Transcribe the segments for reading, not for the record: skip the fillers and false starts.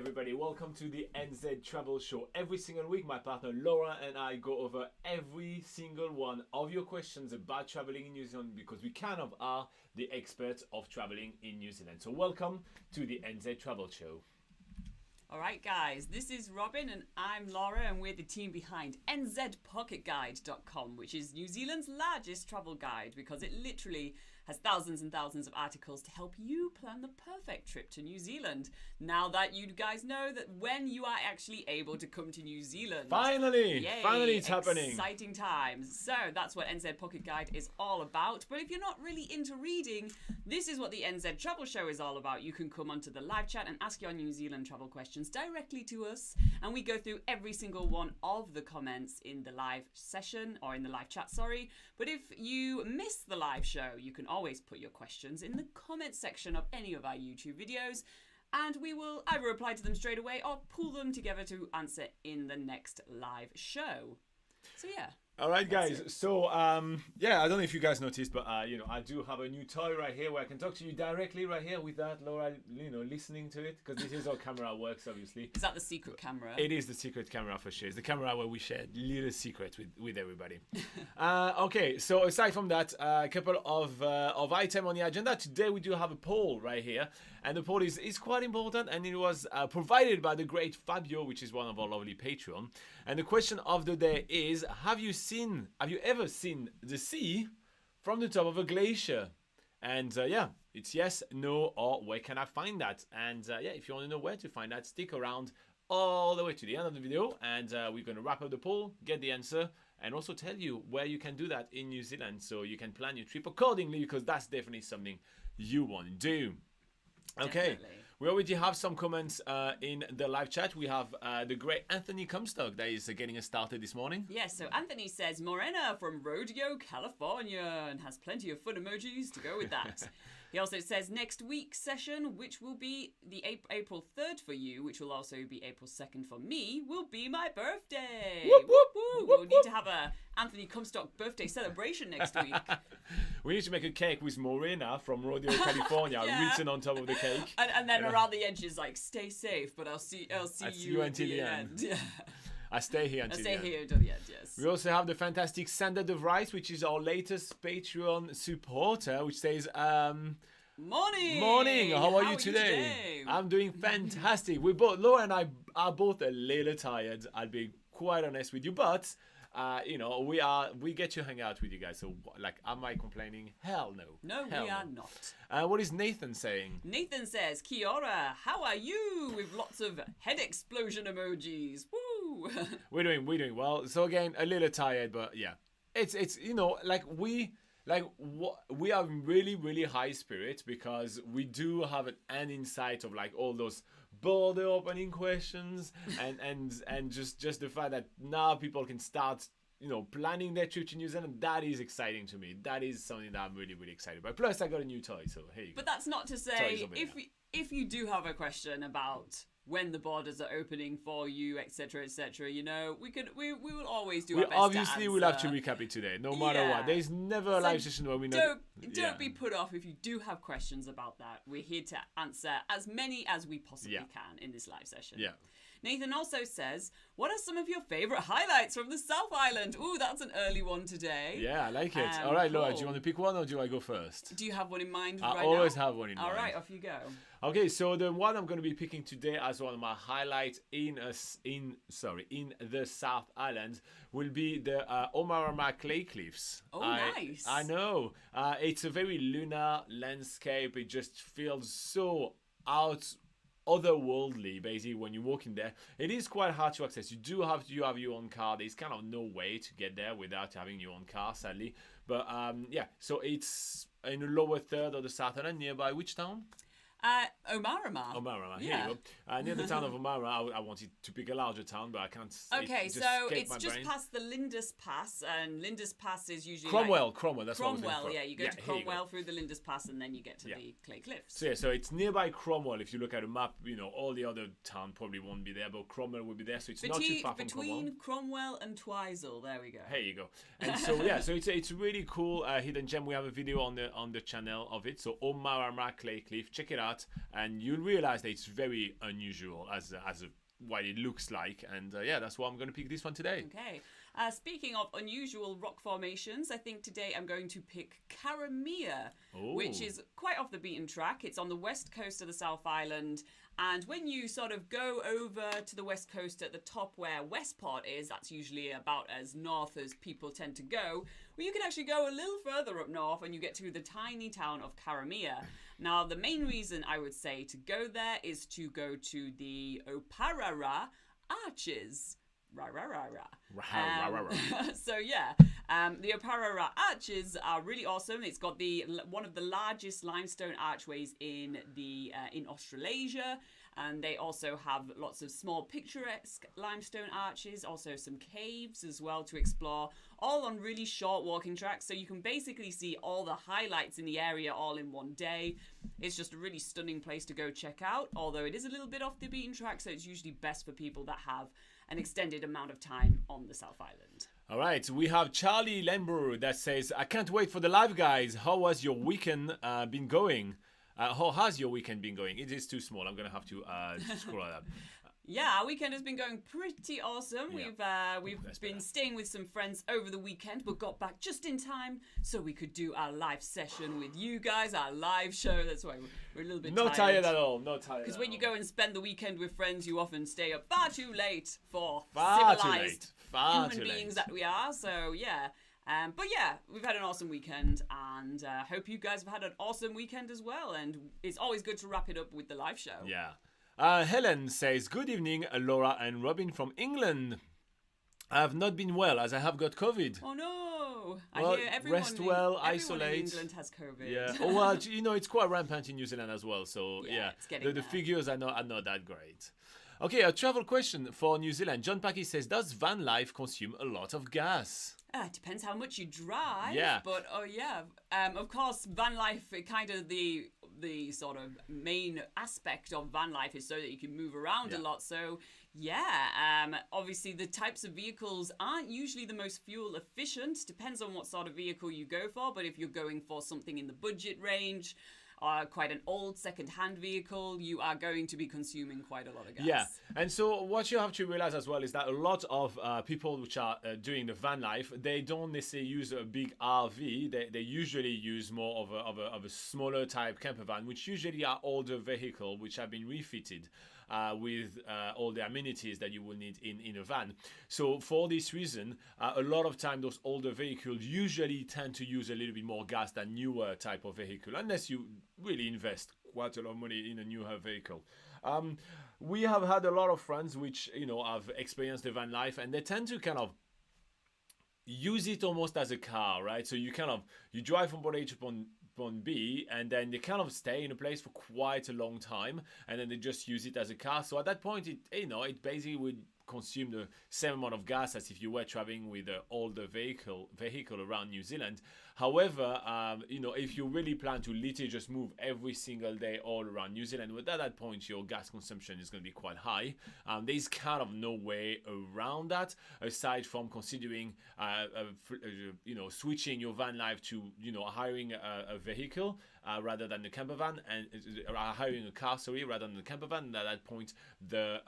everybody, welcome to the NZ Travel Show. Every single week my partner Laura and I go over every single one of your questions about traveling in New Zealand because we kind of are the experts of traveling in New Zealand. So welcome to the NZ Travel Show. Alright guys, this is Robin and I'm Laura and we're the team behind NZPocketGuide.com, which is New Zealand's largest travel guide because it literally has thousands and thousands of articles to help you plan the perfect trip to New Zealand. Now that you guys know that when you are actually able to come to New Zealand. Finally! Yay, Finally it's happening. Exciting times. So that's what NZ Pocket Guide is all about. But if you're not really into reading, this is what the NZ Travel Show is all about. You can come onto the live chat and ask your New Zealand travel questions directly to us. And we go through every single one of the comments in the live session, or in the live chat, sorry. But if you miss the live show, you can always put your questions in the comments section of any of our YouTube videos, and we will either reply to them straight away or pull them together to answer in the next live show. So yeah. All right, guys. So, yeah, I don't know if you guys noticed, but, you know, I do have a new toy right here where I can talk to you directly right here with that, Laura, you know, listening to it, because this is how camera works, obviously. Is that the secret camera? It is the secret camera for sure. It's the camera where we share little secrets with everybody. Okay, so aside from that, a couple of items on the agenda. Today we do have a poll right here, and the poll is quite important, and it was provided by the great Fabio, which is one of our lovely Patreon. And the question of the day is, have you ever seen the sea from the top of a glacier? And yeah, it's yes, no, or where can I find that? And yeah, if you want to know where to find that, stick around all the way to the end of the video, and we're going to wrap up the poll, get the answer, and also tell you where you can do that in New Zealand, so you can plan your trip accordingly, because that's definitely something you want to do. Okay. Definitely. We already have some comments in the live chat. We have the great Anthony Comstock that is getting us started this morning. Yes, so Anthony says, Morena from Rodeo, California, and has plenty of fun emojis to go with that. He also says, next week's session, which will be the April 3rd for you, which will also be April 2nd for me, will be my birthday. Whoop, whoop, whoop, whoop, we'll whoop, need to have a Anthony Comstock birthday celebration next week. We need to make a cake with Morena from Rodeo, California, yeah, written on top of the cake. And then around the edges, like, stay safe, but I'll see you until the end. Yeah. I stay here until the end. Yes. We also have the fantastic Standard of Rice, which is our latest Patreon supporter, which says, Morning! How are you today? I'm doing fantastic. Laura and I are both a little tired, I'll be quite honest with you, but you know, we get to hang out with you guys, so like, am I complaining? Hell no. No, we are not. What is Nathan saying? Nathan says, Kia ora, how are you? With lots of head explosion emojis. Woo! We're doing well. So again, a little tired, but yeah. It's you know, we are really, really high spirit because we do have an insight of like all those border opening questions and just the fact that now people can start, you know, planning their trip to New Zealand. That is exciting to me. That is something that I'm really, really excited about. Plus I got a new toy, so here you go. But that's not to say if you do have a question about when the borders are opening for you, etc., you know, we will always do our best obviously to we'll have to recap it today, no matter what. There's never a live session where we know. Don't be put off if you do have questions about that. We're here to answer as many as we possibly can in this live session. Yeah. Nathan also says, what are some of your favourite highlights from the South Island? Ooh, that's an early one today. Yeah, I like it. All right, Laura, do you want to pick one or do I go first? Do you have one in mind I always have one in mind. All right, off you go. Okay, so the one I'm going to be picking today as one of my highlights in the South Island will be the Omarama Clay Cliffs. Oh, nice. I know. It's a very lunar landscape. It just feels so otherworldly, basically, when you walk in there. It is quite hard to access. You do have to have your own car. There's kind of no way to get there without having your own car, sadly. But yeah, so it's in the lower third of the South Island, nearby which town? Omarama. Omarama, here you go. Near the town of Omarama, I wanted to pick a larger town, but I can't. Okay, so it's just past the Lindis Pass, and Lindis Pass is usually Cromwell. That's what I was looking for. Yeah, you go to Cromwell through the Lindis Pass, and then you get to the Clay Cliffs. So yeah, so it's nearby Cromwell. If you look at a map, you know all the other town probably won't be there, but Cromwell will be there. So it's not too far from Cromwell. Between Cromwell and Twizel, there we go. Here you go. And so yeah, so it's really cool hidden gem. We have a video on the channel of it. So Omarama Clay Cliff, check it out. that, and you'll realize that it's very unusual as what it looks like. And that's why I'm going to pick this one today. Okay. Speaking of unusual rock formations, I think today I'm going to pick Karamea, which is quite off the beaten track. It's on the west coast of the South Island. And when you sort of go over to the west coast at the top where Westport is, that's usually about as north as people tend to go. Well, you can actually go a little further up north and you get to the tiny town of Karamea. Now, the main reason I would say to go there is to go to the Oparara Arches. So the Oparara Arches are really awesome. It's got one of the largest limestone archways in Australasia, and they also have lots of small picturesque limestone arches, also some caves as well to explore, all on really short walking tracks, so you can basically see all the highlights in the area all in one day. It's just a really stunning place to go check out, although it is a little bit off the beaten track, so it's usually best for people that have an extended amount of time on the South Island. All right, we have Charlie Lembro that says, I can't wait for the live, guys. How has your weekend been going? How has your weekend been going? It is too small. I'm going to have to scroll that up. Yeah, our weekend has been going pretty awesome. Yeah. We've been staying with some friends over the weekend, but got back just in time so we could do our live session with you guys, our live show. That's why we're a little bit Not tired at all. Not tired. Because when you go and spend the weekend with friends, you often stay up far too late for civilized human beings that we are. So yeah. But yeah, we've had an awesome weekend, and hope you guys have had an awesome weekend as well. And it's always good to wrap it up with the live show. Yeah. Helen says, good evening, Laura and Robin from England. I have not been well as I have got COVID. Oh no! Well, I hear everyone rest well, everyone isolate. in England has COVID. Yeah. Oh well, it's quite rampant in New Zealand as well. So yeah, it's getting the figures are not that great. Okay, a travel question for New Zealand. John Packy says, does van life consume a lot of gas? It depends how much you drive. Yeah. But of course, van life, kind of the sort of main aspect of van life is so that you can move around a lot. So obviously the types of vehicles aren't usually the most fuel efficient. Depends on what sort of vehicle you go for. But if you're going for something in the budget range, quite an old second-hand vehicle, you are going to be consuming quite a lot of gas. Yeah, and so what you have to realize as well is that a lot of people which are doing the van life, they don't necessarily use a big RV. They usually use more of a smaller type campervan, which usually are older vehicle which have been refitted with all the amenities that you will need in a van. So for this reason, a lot of time those older vehicles usually tend to use a little bit more gas than newer type of vehicle, unless you really invest quite a lot of money in a newer vehicle. We have had a lot of friends which have experienced the van life, and they tend to kind of use it almost as a car, right? So you drive from point A to point B, and then they kind of stay in a place for quite a long time, and then they just use it as a car. So at that point, it basically would consume the same amount of gas as if you were traveling with an older vehicle around New Zealand. However, if you really plan to literally just move every single day all around New Zealand, well, at that point your gas consumption is going to be quite high. There's kind of no way around that aside from considering switching your van life to hiring a vehicle rather than the campervan, and hiring a car rather than the campervan. And at that point the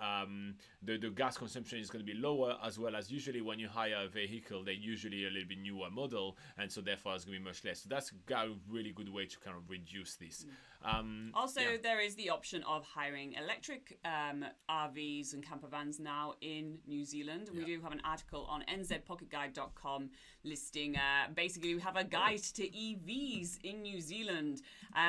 gas consumption is going to be lower, as well as usually when you hire a vehicle, they're usually a little bit newer model, and so therefore it's going to be much less. So that's a really good way to kind of reduce this. There is the option of hiring electric RVs and campervans now in New Zealand. We do have an article on nzpocketguide.com listing, basically we have a guide to EVs in New Zealand.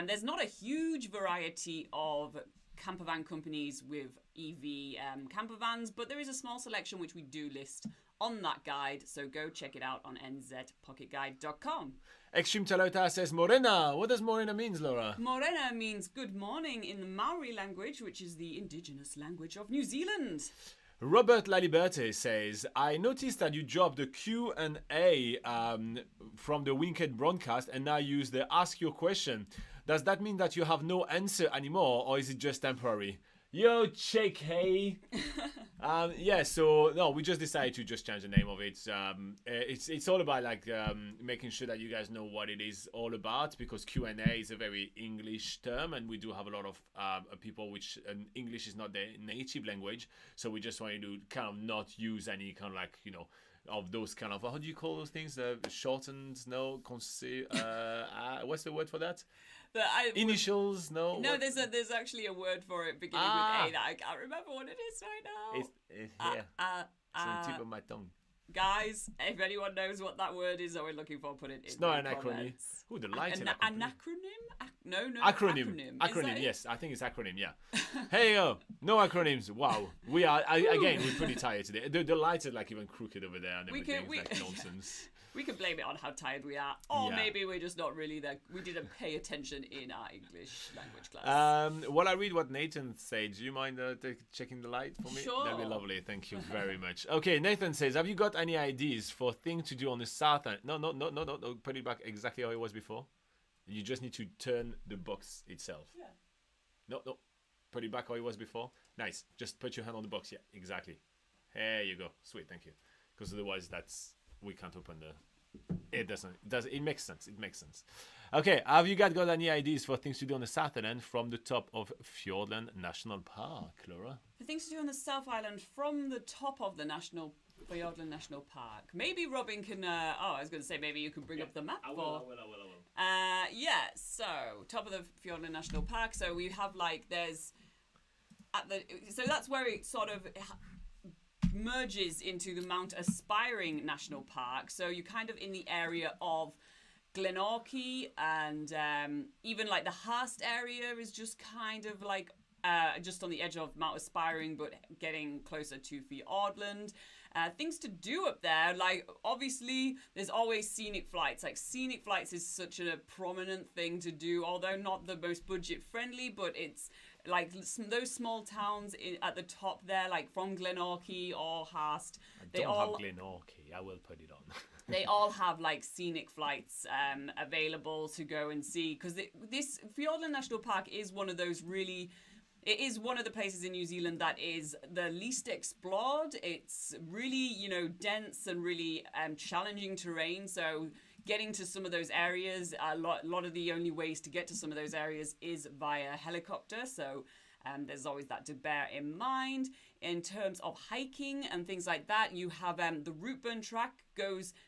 There's not a huge variety of campervan companies with EV campervans, but there is a small selection which we do list on that guide, so go check it out on nzpocketguide.com. Extreme Talota says Morena. What does Morena means, Laura? Morena means good morning in the Maori language, which is the indigenous language of New Zealand. Robert Laliberte says, I noticed that you dropped the Q&A from the Winked broadcast and now use the Ask Your Question. Does that mean that you have no answer anymore, or is it just temporary? Yo, Check, hey. Yeah, so no, we just decided to just change the name of it. It's all about like making sure that you guys know what it is all about, because Q&A is a very English term, and we do have a lot of people which English is not their native language. So we just wanted to kind of not use any kind of like, you know, of those kind of, how do you call those things? Shortened, no, what's the word for that? Initials, no. No, there's actually a word for it beginning with A that I can't remember what it is right now. It's here. It's on the tip of my tongue. Guys, if anyone knows what that word is that we're looking for, put it in. It's not the an comments. acronym. Who delighted Acronym? No. Acronym. Yes, I think it's acronym. Yeah. Hey, no acronyms. Wow, we are again. We're pretty tired today. The lights are like even crooked over there, and everything. It's like nonsense. We can blame it on how tired we are, or maybe we're just not really there. We didn't pay attention in our English language class. While I read what Nathan said, do you mind checking the light for me? Sure. That'd be lovely. Thank you very much. Okay, Nathan says, have you got any ideas for things to do on the south end? No. Put it back exactly how it was before. You just need to turn the box itself. Yeah. No. Put it back how it was before. Nice. Just put your hand on the box. Yeah, exactly. There you go. Sweet. Thank you. Because otherwise we can't open the... It makes sense. Okay, have you got any ideas for things to do on the southern end from the top of Fiordland National Park, Laura? For things to do on the South Island from the top of the Fiordland National Park. Maybe Robin can... I was going to say maybe you can bring up the map. I will. So top of the Fiordland National Park. So we have so that's where it sort of merges into the Mount Aspiring National Park. So you're kind of in the area of Glenorchy, and even like the Hurst area is just kind of like just on the edge of Mount Aspiring, but getting closer to Fiordland. Things to do up there, like obviously there's always scenic flights. Like scenic flights is such a prominent thing to do, although not the most budget friendly, but it's like those small towns at the top there, like from Glenorchy or Hurst. They all have Glenorchy. I will put it on. They all have like scenic flights available to go and see, because this Fiordland National Park is one of those really... It is one of the places in New Zealand that is the least explored. It's really, dense and really challenging terrain. So getting to some of those areas, a lot of the only ways to get to some of those areas is via helicopter. So there's always that to bear in mind. In terms of hiking and things like that, you have the Rootburn track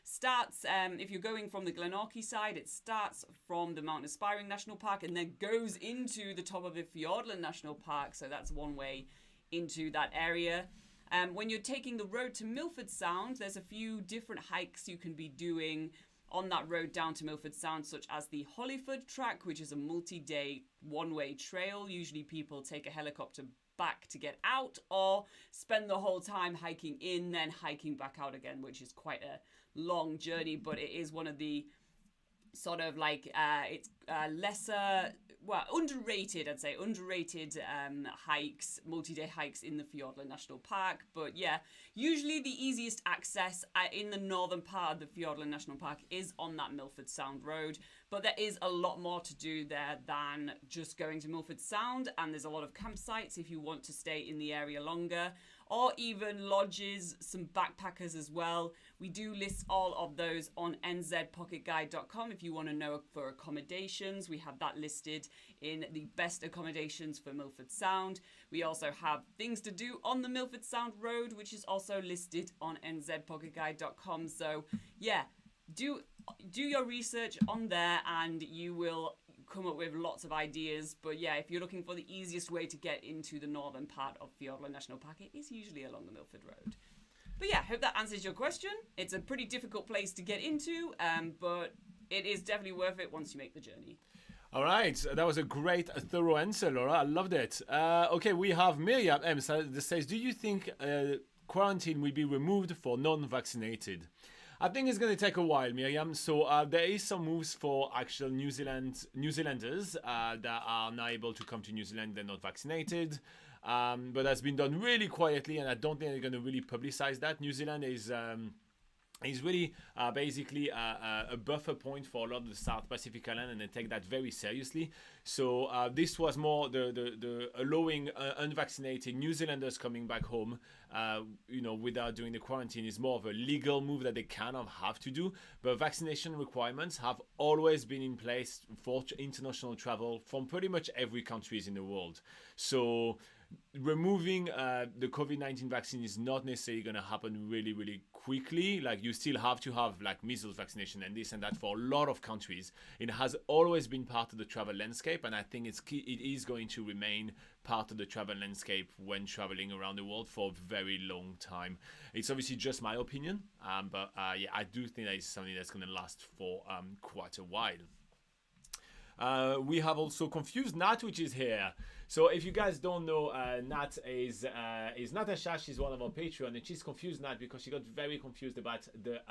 starts if you're going from the Glenorchy side, it starts from the Mount Aspiring National Park and then goes into the top of the Fiordland National Park. So that's one way into that area. When you're taking the road to Milford Sound, there's a few different hikes you can be doing on that road down to Milford Sound, such as the Hollyford track, which is a multi-day one-way trail. Usually people take a helicopter back to get out, or spend the whole time hiking in, then hiking back out again, which is quite a long journey, but it is one of the sort of like it's underrated, I'd say, hikes, multi-day hikes in the Fiordland National Park. But yeah, usually the easiest access in the northern part of the Fiordland National Park is on that Milford Sound road, but there is a lot more to do there than just going to Milford Sound, and there's a lot of campsites if you want to stay in the area longer, or even lodges, some backpackers as well. We do list all of those on nzpocketguide.com if you want to know for accommodations. We have that listed in the best accommodations for Milford Sound. We also have things to do on the Milford Sound Road, which is also listed on nzpocketguide.com. So yeah, do your research on there and you will come up with lots of ideas. But yeah, if you're looking for the easiest way to get into the northern part of Fiordland National Park, it is usually along the Milford Road. But yeah, hope that answers your question. It's a pretty difficult place to get into, but it is definitely worth it once you make the journey. All right, that was a great, thorough answer, Laura. I loved it. Okay, we have Miriam M. that says, do you think quarantine will be removed for non-vaccinated? I think it's going to take a while, Miriam. So there is some moves for actual New Zealanders that are now able to come to New Zealand. They're not vaccinated. But that's been done really quietly, and I don't think they're going to really publicize that. New Zealand is It's really basically a buffer point for a lot of the South Pacific Island, and they take that very seriously. So this was more the allowing unvaccinated New Zealanders coming back home, without doing the quarantine is more of a legal move that they kind of have to do. But vaccination requirements have always been in place for international travel from pretty much every countries in the world. So removing the COVID-19 vaccine is not necessarily going to happen really, really quickly. Like, you still have to have like measles vaccination and this and that for a lot of countries. It has always been part of the travel landscape, and I think it is going to remain part of the travel landscape when traveling around the world for a very long time. It's obviously just my opinion, but I do think that it's something that's going to last for quite a while. We have also Confused Nat, which is here. So if you guys don't know, Nat is Natasha. She's one of our Patreon, and she's confused Nat because she got very confused about the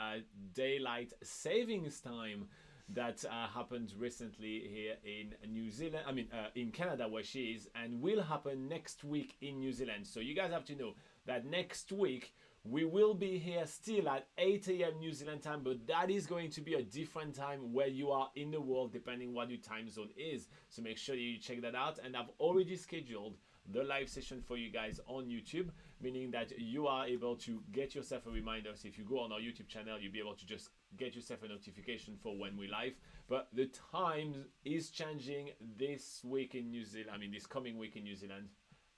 daylight savings time that happened recently here in New Zealand. In Canada, where she is, and will happen next week in New Zealand. So you guys have to know that next week we will be here still at 8 a.m. New Zealand time, but that is going to be a different time where you are in the world, depending what your time zone is. So make sure you check that out. And I've already scheduled the live session for you guys on YouTube, meaning that you are able to get yourself a reminder. So if you go on our YouTube channel, you'll be able to just get yourself a notification for when we live. But the time is changing this week in New Zealand, this coming week in New Zealand.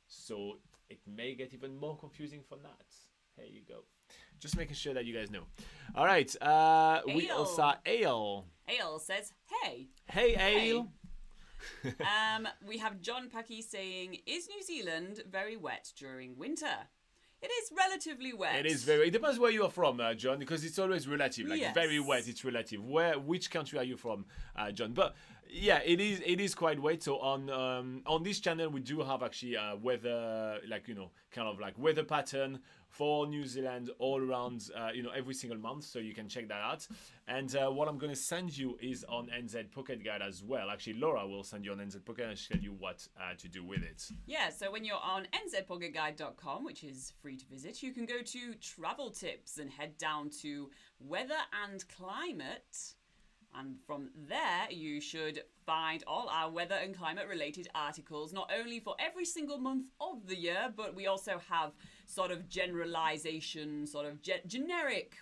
So it may get even more confusing for that. Here you go. Just making sure that you guys know. All right. We also Ale. Ale says, hey. Hey, Ale. We have John Packy saying, is New Zealand very wet during winter? It is relatively wet. It depends where you are from, John, because it's always relative. Like, yes. Very wet, it's relative. Which country are you from, John? But yeah, it is quite wet. So on this channel, we do have actually weather, kind of like weather pattern for New Zealand all around, every single month. So you can check that out. And what I'm going to send you is on NZ Pocket Guide as well. Actually, Laura will send you on NZ Pocket and tell you what to do with it. Yeah, so when you're on nzpocketguide.com, which is free to visit, you can go to travel tips and head down to weather and climate. And from there, you should find all our weather and climate related articles, not only for every single month of the year, but we also have sort of generalization, sort of generic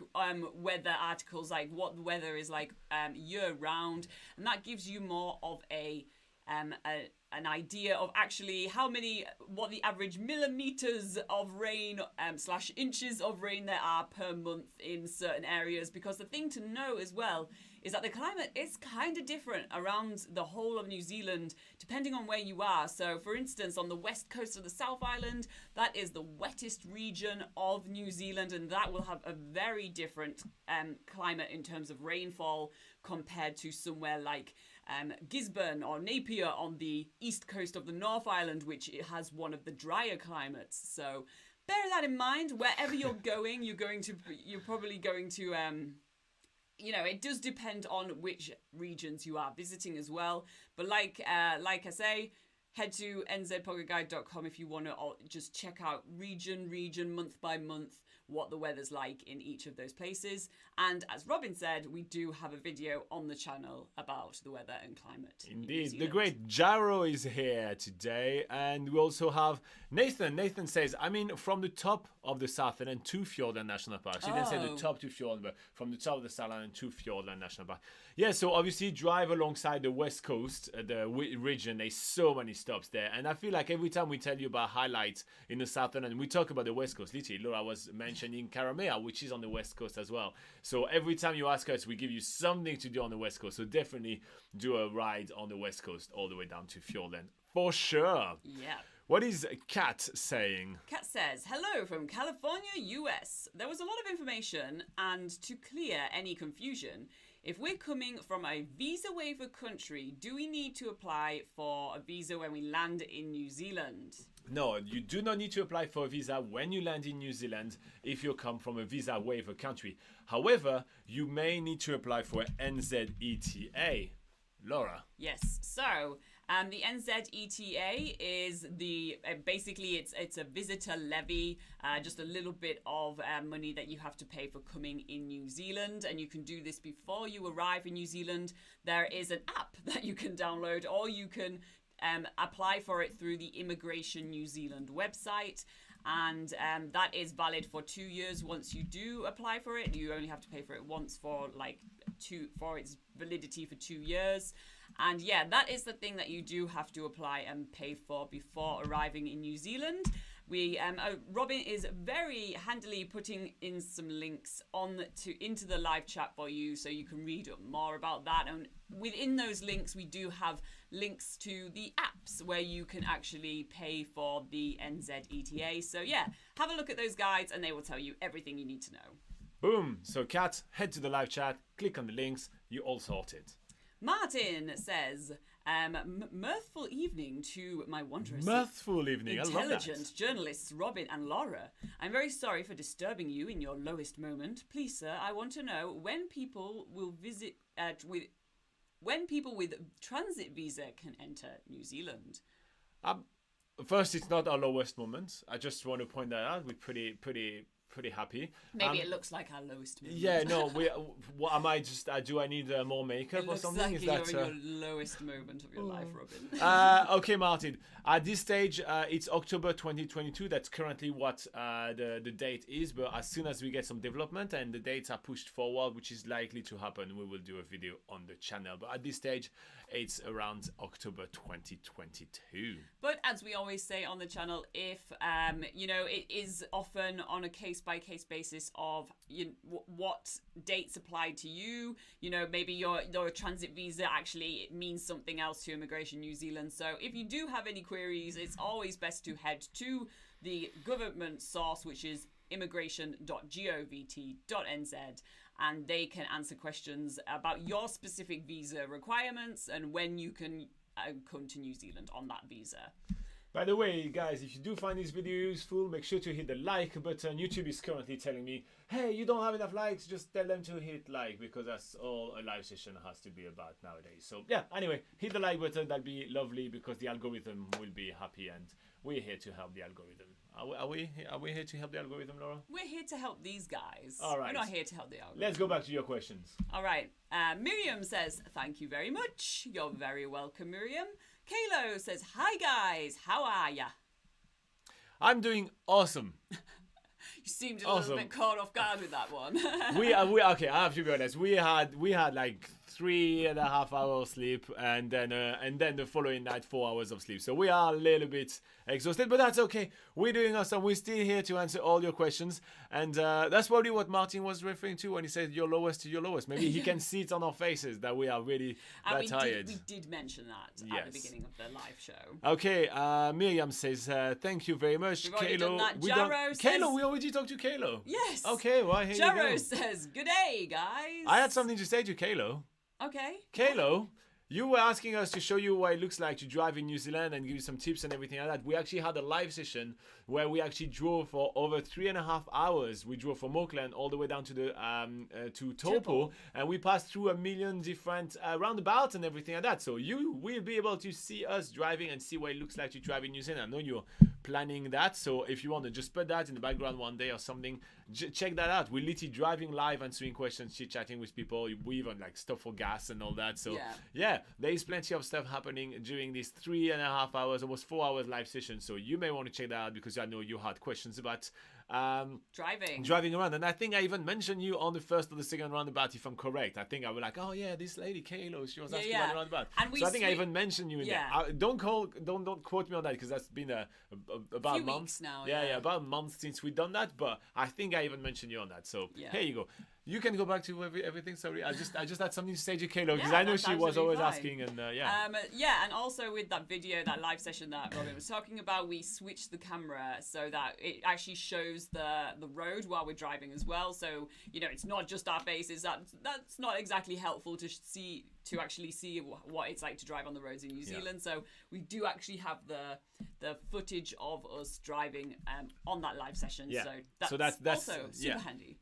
weather articles, like what the weather is like year round. And that gives you more of an idea of actually what the average millimeters of rain / inches of rain there are per month in certain areas. Because the thing to know as well is that the climate is kind of different around the whole of New Zealand, depending on where you are. So, for instance, on the west coast of the South Island, that is the wettest region of New Zealand, and that will have a very different climate in terms of rainfall compared to somewhere like Gisborne or Napier on the east coast of the North Island, which it has one of the drier climates. So bear that in mind. Wherever you're going, you're probably going to it does depend on which regions you are visiting as well. But like I say, head to nzpocketguide.com if you want to just check out region, month by month, what the weather's like in each of those places. And as Robin said, we do have a video on the channel about the weather and climate. Indeed. The great Jaro is here today. And we also have Nathan. Nathan says, from the top of the South Island to Fiordland National Park. So he didn't say the top to Fiordland, but from the top of the South Island to Fiordland National Park. Yeah, so obviously drive alongside the west coast, the region. There's so many stops there. And I feel like every time we tell you about highlights in the South Island, we talk about the west coast. Literally, Laura was mentioning Karamea, which is on the west coast as well. So every time you ask us, we give you something to do on the west coast. So definitely do a ride on the west coast all the way down to Fiordland. For sure. Yeah. What is Kat saying? Kat says, hello from California, US. There was a lot of information, and to clear any confusion, if we're coming from a visa waiver country, do we need to apply for a visa when we land in New Zealand? No, you do not need to apply for a visa when you land in New Zealand if you come from a visa waiver country. However, you may need to apply for NZETA. Laura? Yes, so The NZETA is basically it's a visitor levy, just a little bit of money that you have to pay for coming in New Zealand, and you can do this before you arrive in New Zealand. There is an app that you can download, or you can apply for it through the Immigration New Zealand website. And that is valid for 2 years. Once you do apply for it, you only have to pay for it once for its validity for 2 years. And yeah, that is the thing that you do have to apply and pay for before arriving in New Zealand. Robin is very handily putting in some links into the live chat for you, so you can read more about that. And within those links, we do have links to the apps where you can actually pay for the NZETA. So yeah, have a look at those guides, and they will tell you everything you need to know. Boom. So Kat, head to the live chat, click on the links, you all sorted. Martin says, mirthful evening to my wondrous, mirthful evening. I love that. Intelligent journalists Robin and Laura. I'm very sorry for disturbing you in your lowest moment. Please, sir, I want to know when people with transit visa can enter New Zealand. First, it's not our lowest moment. I just want to point that out. We're pretty happy. Maybe it looks like our lowest moment. Yeah, no. What am I just? Do I need more makeup or something? It looks like you're in your lowest moment of your life, Robin. Okay, Martin. At this stage, it's October 2022. That's currently what the date is. But as soon as we get some development and the dates are pushed forward, which is likely to happen, we will do a video on the channel. But at this stage, it's around October 2022. But as we always say on the channel, if it is often on a case-by-case basis of what dates apply to you. Maybe your transit visa actually means something else to Immigration New Zealand. So if you do have any queries, it's always best to head to the government source, which is immigration.govt.nz, and they can answer questions about your specific visa requirements and when you can come to New Zealand on that visa. By the way, guys, if you do find this video useful, make sure to hit the like button. YouTube is currently telling me, hey, you don't have enough likes, just tell them to hit like, because that's all a live session has to be about nowadays. So yeah, anyway, hit the like button, that'd be lovely, because the algorithm will be happy, and we're here to help the algorithm. Are we here to help the algorithm, Laura? We're here to help these guys. All right. We're not here to help the algorithm. Let's go back to your questions. All right. Miriam says, thank you very much. You're very welcome, Miriam. Kalo says, hi guys, how are ya? I'm doing awesome. You seemed a little bit caught off guard with that one. we okay, I have to be honest. We had like 3.5 hours sleep, and then the following night 4 hours of sleep. So we are a little bit exhausted, but that's okay. We're doing awesome. We're still here to answer all your questions, and that's probably what Martin was referring to when he said your lowest to your lowest. Maybe he can see it on our faces that we are really tired. We did mention that at the beginning of the live show. Okay, Miriam says thank you very much. We've already done that. Jaro says, Kalo, we already talked to Kalo. Yes. Okay, well, here you go. Jaro says, good day, guys. I had something to say to Kalo. Okay. Kalo, you were asking us to show you what it looks like to drive in New Zealand and give you some tips and everything like that. We actually had a live session where we actually drove for over 3.5 hours. We drove from Auckland all the way down to the to Taupo, and we passed through 1 million different roundabouts and everything like that. So you will be able to see us driving and see what it looks like to drive in New Zealand. I know you're planning that, so if you want to just put that in the background one day or something, check that out. We're literally driving live, answering questions, chit-chatting with people. We even stop for gas and all that. So yeah, there is plenty of stuff happening during this 3.5 hours, almost 4 hours live session. So you may want to check that out, because I know you had questions about driving around. And I think I even mentioned you on the first or the second roundabout, if I'm correct. I think I was like, oh yeah, this lady Kalo, she was asking about the roundabout. So I think I even mentioned you in there. Don't quote me on that, because that's been about a month now. Yeah, about a month since we've done that, but I think I even mentioned you on that. So here you go. You can go back to everything. Sorry, I just had something to say to Kalo, because I know she was always asking, and and also with that video, that live session that Robin was talking about, we switched the camera so that it actually shows the road while we're driving as well. So it's not just our faces. That's not exactly helpful to actually see what it's like to drive on the roads in New Zealand. So we do actually have the footage of us driving on that live session. So that's also super handy.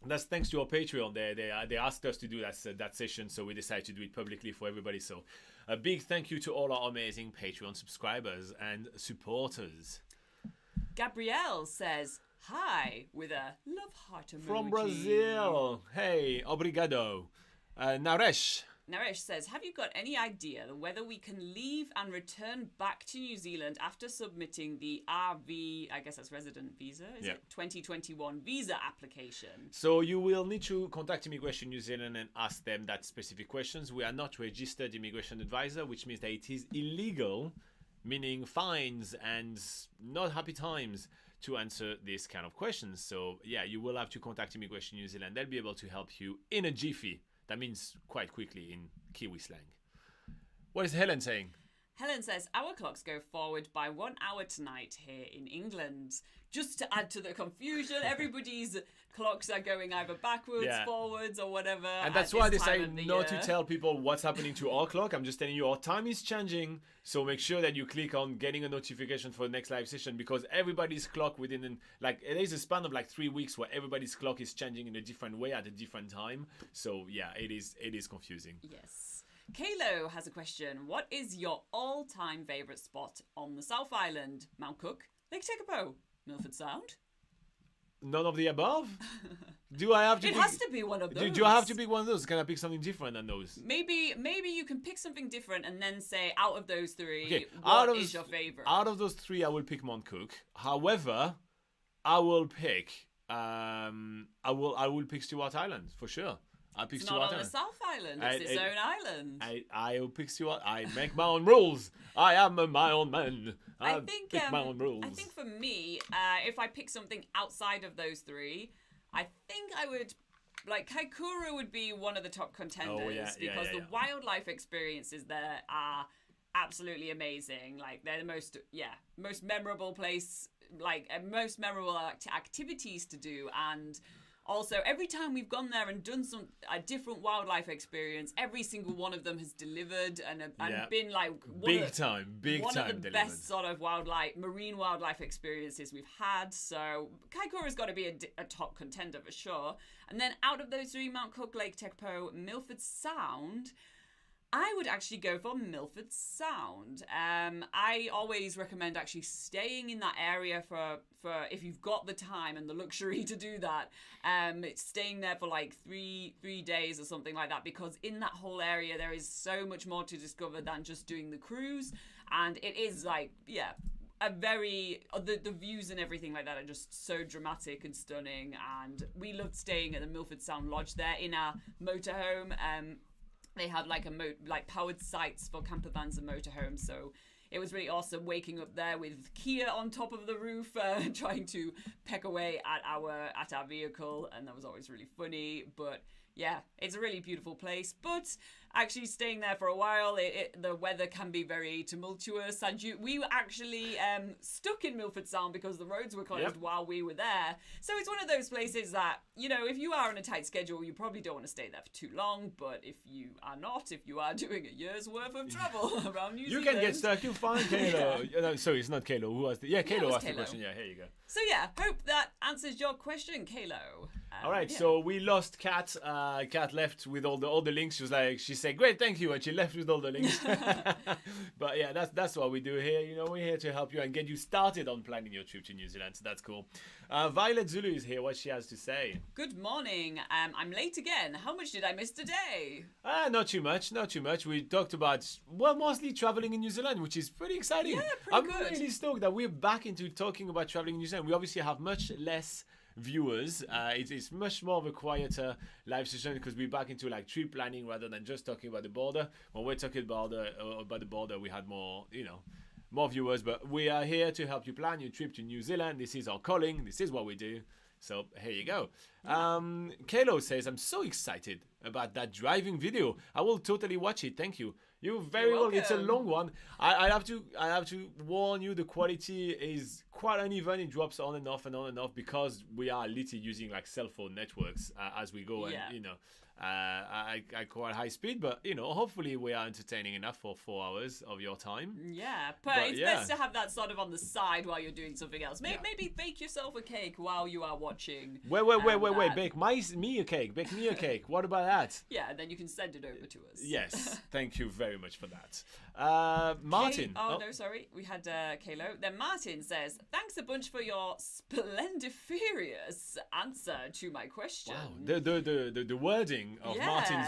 That's thanks to our Patreon. They asked us to do that session, so we decided to do it publicly for everybody. So a big thank you to all our amazing Patreon subscribers and supporters. Gabrielle says hi with a love heart emoji. From Brazil. Hey, obrigado. Naresh. Naresh says, have you got any idea whether we can leave and return back to New Zealand after submitting the RV, I guess that's resident visa, is it? 2021 visa application? So you will need to contact Immigration New Zealand and ask them that specific questions. We are not registered immigration advisor, which means that it is illegal, meaning fines and not happy times, to answer this kind of questions. So yeah, you will have to contact Immigration New Zealand. They'll be able to help you in a jiffy. That means quite quickly in Kiwi slang. What is Helen saying? Helen says, our clocks go forward by 1 hour tonight here in England. Just to add to the confusion, everybody's clocks are going either backwards, forwards, or whatever. And that's why they say not to tell people what's happening to our clock. I'm just telling you, our time is changing. So make sure that you click on getting a notification for the next live session, because everybody's clock within, like, it is a span of like 3 weeks where everybody's clock is changing in a different way at a different time. So yeah, it is confusing. Yes. Kalo has a question. What is your all-time favourite spot on the South Island? Mount Cook, Lake Tekapo, Milford Sound? None of the above? Do I have to? It has to be one of those. Do I have to pick one of those? Can I pick something different than those? Maybe you can pick something different and then say out of those three, okay, what is your favourite? Out of those three, I will pick Mount Cook. However, I will pick I will pick Stewart Island for sure. I'll pick it's Stewart not on Island. the South Island. It's its own island. I will pick Stewart. I make my own rules. I am my own man. I pick my own rules. I think for me, if I pick something outside of those three, I think I would, like, Kaikoura would be one of the top contenders because the wildlife experiences there are absolutely amazing. Like, they're the most memorable place, like most memorable activities to do. And also, every time we've gone there and done a different wildlife experience, every single one of them has delivered and been like one of the best sort of marine wildlife experiences we've had. So Kaikoura's got to be a top contender for sure. And then out of those three, Mount Cook, Lake Tekapo, Milford Sound, I would actually go for Milford Sound. I always recommend actually staying in that area for if you've got the time and the luxury to do that. Staying there for like three days or something like that, because in that whole area there is so much more to discover than just doing the cruise, and it is like a very the views and everything like that are just so dramatic and stunning. And we loved staying at the Milford Sound Lodge there in our motorhome. They have like powered sites for campervans and motorhomes, so it was really awesome waking up there with Kia on top of the roof, trying to peck away at our vehicle, and that was always really funny. But yeah, it's a really beautiful place. But actually staying there for a while, the weather can be very tumultuous, and we were actually stuck in Milford Sound because the roads were closed while we were there. So it's one of those places that, you know, if you are on a tight schedule, you probably don't want to stay there for too long. But if you are not, if you are doing a year's worth of travel around New Zealand, you can get stuck. You'll find Kalo. No, sorry, it's not Kalo. Who asked Kalo asked the question. Yeah, here you go. So yeah, hope that answers your question, Kalo. All right, so we lost Kat. Kat left with all the links. She said, "Great, thank you," and she left with all the links. But yeah, that's what we do here. You know, we're here to help you and get you started on planning your trip to New Zealand. So that's cool. Violet Zulu is here. What she has to say? Good morning. I'm late again. How much did I miss today? Not too much. Not too much. We talked about mostly traveling in New Zealand, which is pretty exciting. Yeah, pretty good. I'm really stoked that we're back into talking about traveling in New Zealand. We obviously have much less viewers. It's much more of a quieter live session because we're back into like trip planning rather than just talking about the border. When we're talking about the border, we had more viewers. But we are here to help you plan your trip to New Zealand. This is our calling. This is what we do. So here you go. Kalo says, I'm so excited about that driving video. I will totally watch it. Thank you. You're very welcome. It's a long one. I have to warn you, the quality is quite uneven. It drops on and off because we are literally using like cell phone networks as we go. And at quite high speed, but hopefully we are entertaining enough for 4 hours of your time. Yeah, but it's best to have that sort of on the side while you're doing something else. Maybe bake yourself a cake while you are watching. Wait, bake me a cake. What about that? Yeah, and then you can send it over to us. Yes, thank you very much for that. Martin. No, sorry. We had Kalo. Then Martin says, thanks a bunch for your splendiferous answer to my question. Wow, the wording of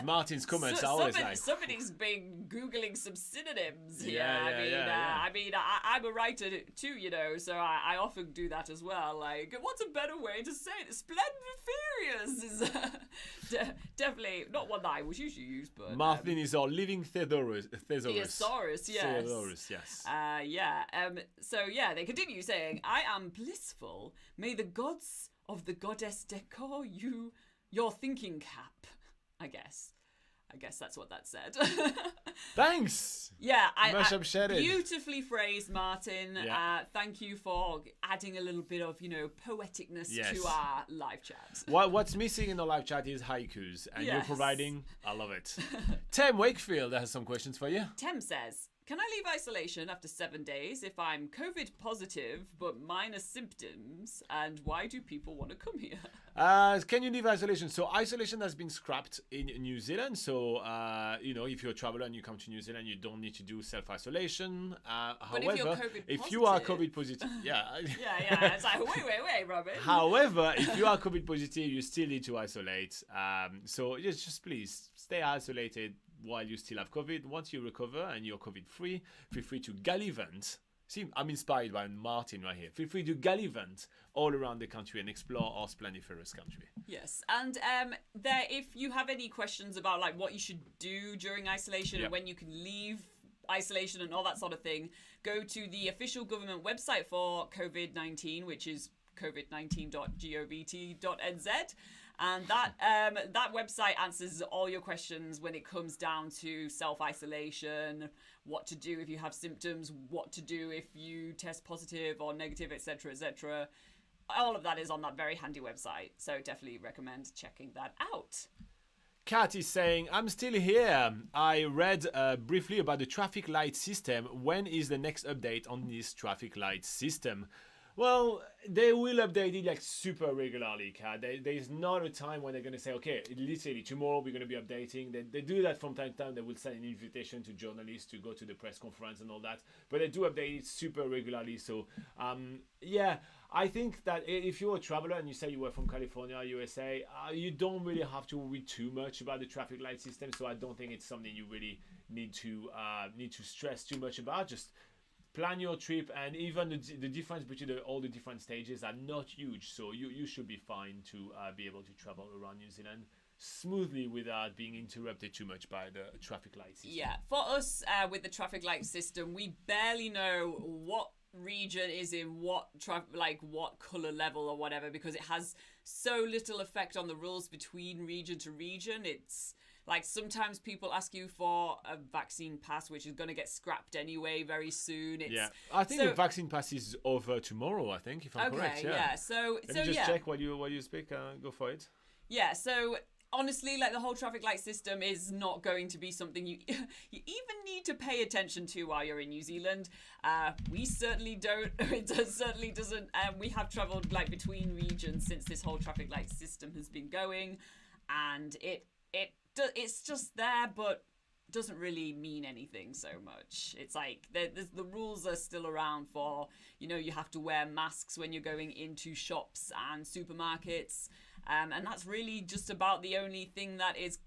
Martin's comments are always like... Somebody's been Googling some synonyms here. Yeah. I mean, I'm a writer too, so I often do that as well. Like, what's a better way to say it? Splendiferous is definitely not one that I would usually use, but... Martin is our living thesaurus. Thesaurus, yes. Thesaurus, yes. So, they continue saying, I am blissful. May the gods of the goddess decor you your thinking cap. I guess that's what that said. Thanks. Yeah, Much appreciated. Beautifully phrased, Martin. Yeah. Thank you for adding a little bit of, poeticness to our live chat. What's missing in the live chat is haikus, and you're providing. I love it. Tem Wakefield has some questions for you. Tem says, can I leave isolation after 7 days if I'm COVID positive but minor symptoms? And why do people want to come here? Can you leave isolation? So isolation has been scrapped in New Zealand. So, if you're a traveler and you come to New Zealand, you don't need to do self-isolation. However, if you are COVID positive, It's like, wait, Robin. However, if you are COVID positive, you still need to isolate. So just please stay isolated while you still have COVID. Once you recover and you're COVID-free, feel free to gallivant. See, I'm inspired by Martin right here. Feel free to gallivant all around the country and explore our splendiferous country. Yes, and if you have any questions about like what you should do during isolation and when you can leave isolation and all that sort of thing, go to the official government website for COVID-19, which is covid19.govt.nz. And that website answers all your questions when it comes down to self-isolation, what to do if you have symptoms, what to do if you test positive or negative, etc., etc. All of that is on that very handy website. So definitely recommend checking that out. Kat is saying, I'm still here. I read briefly about the traffic light system. When is the next update on this traffic light system? Well, they will update it like super regularly, Kat. There's not a time when they're going to say, okay, literally tomorrow we're going to be updating. They do that from time to time. They will send an invitation to journalists to go to the press conference and all that. But they do update it super regularly. So, I think that if you're a traveler and you say you were from California, USA, you don't really have to read too much about the traffic light system. So I don't think it's something you really need to stress too much about. Just plan your trip, and even the difference between all the different stages are not huge, so you should be fine to be able to travel around New Zealand smoothly without being interrupted too much by the traffic light system. Yeah, for us with the traffic light system, we barely know what region is in what what color level or whatever, because it has so little effect on the rules between region to region. It's like sometimes people ask you for a vaccine pass, which is going to get scrapped anyway very soon. I think the vaccine pass is over tomorrow, I think, if I'm correct. Yeah. So Let me just check while you speak. Go for it. Yeah, so honestly, like the whole traffic light system is not going to be something you even need to pay attention to while you're in New Zealand. We certainly don't. It certainly doesn't. We have travelled like between regions since this whole traffic light system has been going, and it's just there, but doesn't really mean anything so much. It's like the rules are still around for, you have to wear masks when you're going into shops and supermarkets. And that's really just about the only thing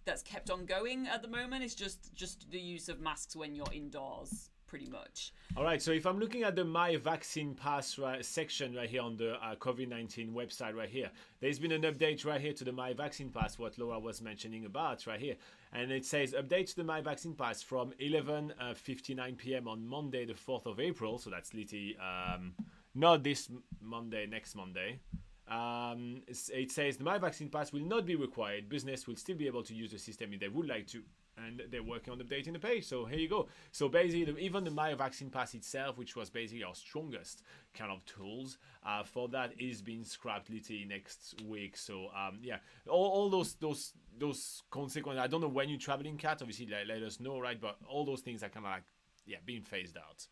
that's kept on going at the moment. It's just the use of masks when you're indoors, pretty much. All right, so if I'm looking at the My Vaccine Pass section right here on the COVID-19 website right here, there's been an update right here to the My Vaccine Pass, what Laura was mentioning about right here. And it says, update to the My Vaccine Pass from 11:59 p.m. on Monday, the 4th of April. So that's literally not this Monday, next Monday. It says the My Vaccine Pass will not be required. Business will still be able to use the system if they would like to. and they're working on updating the page. So here you go. So basically, even the My Vaccine Pass itself, which was basically our strongest kind of tools for that, is being scrapped literally next week. So yeah, all those consequences. I don't know when you're traveling, Kat. Obviously, let us know, right? But all those things are kind of like being phased out.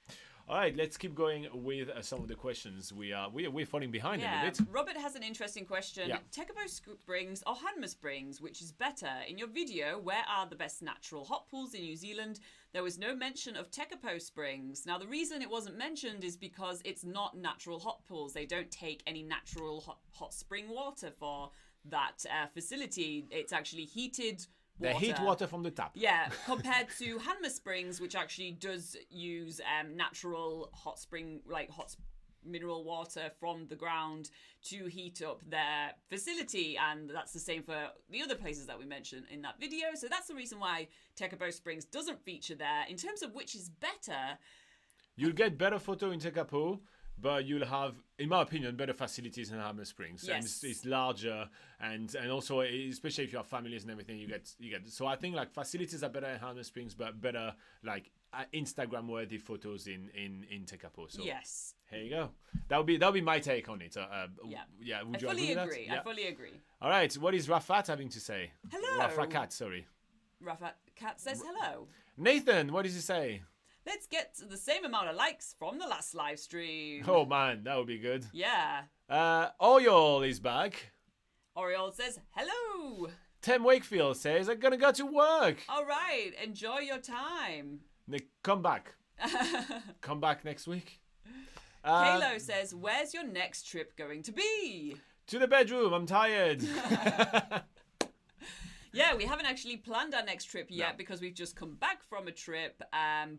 All right, let's keep going with some of the questions. We're falling behind a little bit. Robert has an interesting question. Yeah. Tekapo Springs or Hanmer Springs, which is better? In your video, where are the best natural hot pools in New Zealand? There was no mention of Tekapo Springs. Now, the reason it wasn't mentioned is because it's not natural hot pools. They don't take any natural hot spring water for that facility. It's actually heated water. They heat water from the tap. Yeah, compared to Hanmer Springs, which actually does use natural hot spring, like mineral water from the ground to heat up their facility. And that's the same for the other places that we mentioned in that video. So that's the reason why Tekapo Springs doesn't feature there. In terms of which is better, you'll get better photo in Tekapo, but you'll have, in my opinion, better facilities in Hanmer Springs. Yes. And it's larger, and also, especially if you have families and everything, you get. So I think like facilities are better in Hanmer Springs, but better like Instagram worthy photos in Tekapo. So yes, here you go. That'll be my take on it. yeah. Would I you fully agree? agree. I fully agree. All right, what is Rafat having to say? Hello. Rafakat, sorry. Rafa Cat says hello. Nathan, what does he say? Let's get to the same amount of likes from the last live stream. Oh man, that would be good. Yeah. Oyol is back. Oriole says hello. Tim Wakefield says, I'm gonna go to work. All right, enjoy your time. Nick, come back. Come back next week. Kalo says, where's your next trip going to be? To the bedroom, I'm tired. Yeah, we haven't actually planned our next trip yet No. because we've just come back from a trip.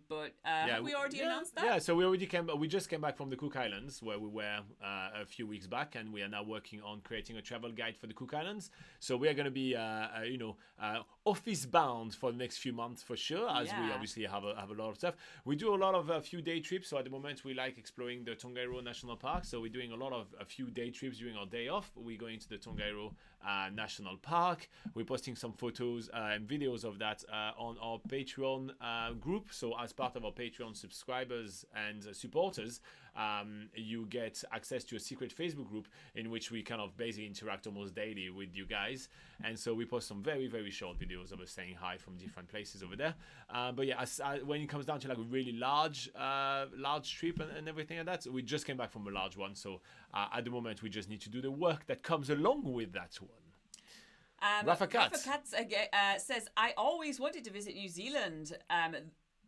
But have we already announced that? Yeah, so we just came back from the Cook Islands where we were a few weeks back, and we are now working on creating a travel guide for the Cook Islands. So we are going to be, office bound for the next few months for sure, as we obviously have a lot of stuff. We do a lot of few day trips. So at the moment we like exploring the Tongariro National Park. So we're doing a lot of a few day trips during our day off. We're going to the Tongariro National Park. We're posting some photos and videos of that on our Patreon group. So as part of our Patreon subscribers and supporters, you get access to a secret Facebook group in which we kind of basically interact almost daily with you guys. And so we post some very, very short videos of us saying hi from different places over there. But yeah, when it comes down to like a really large trip and everything like that, we just came back from a large one. So at the moment, we just need to do the work that comes along with that one. Rafa Katz says, I always wanted to visit New Zealand.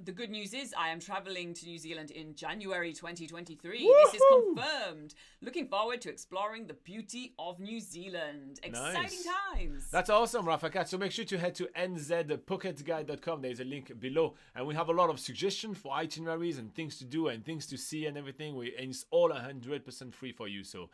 The good news is I am traveling to New Zealand in January 2023. Woo-hoo! This is confirmed. Looking forward to exploring the beauty of New Zealand. Exciting times. That's awesome, Rafa Katz. So make sure to head to nzpocketguide.com. There's a link below. And we have a lot of suggestions for itineraries and things to do and things to see and everything. And it's all 100% free for you. So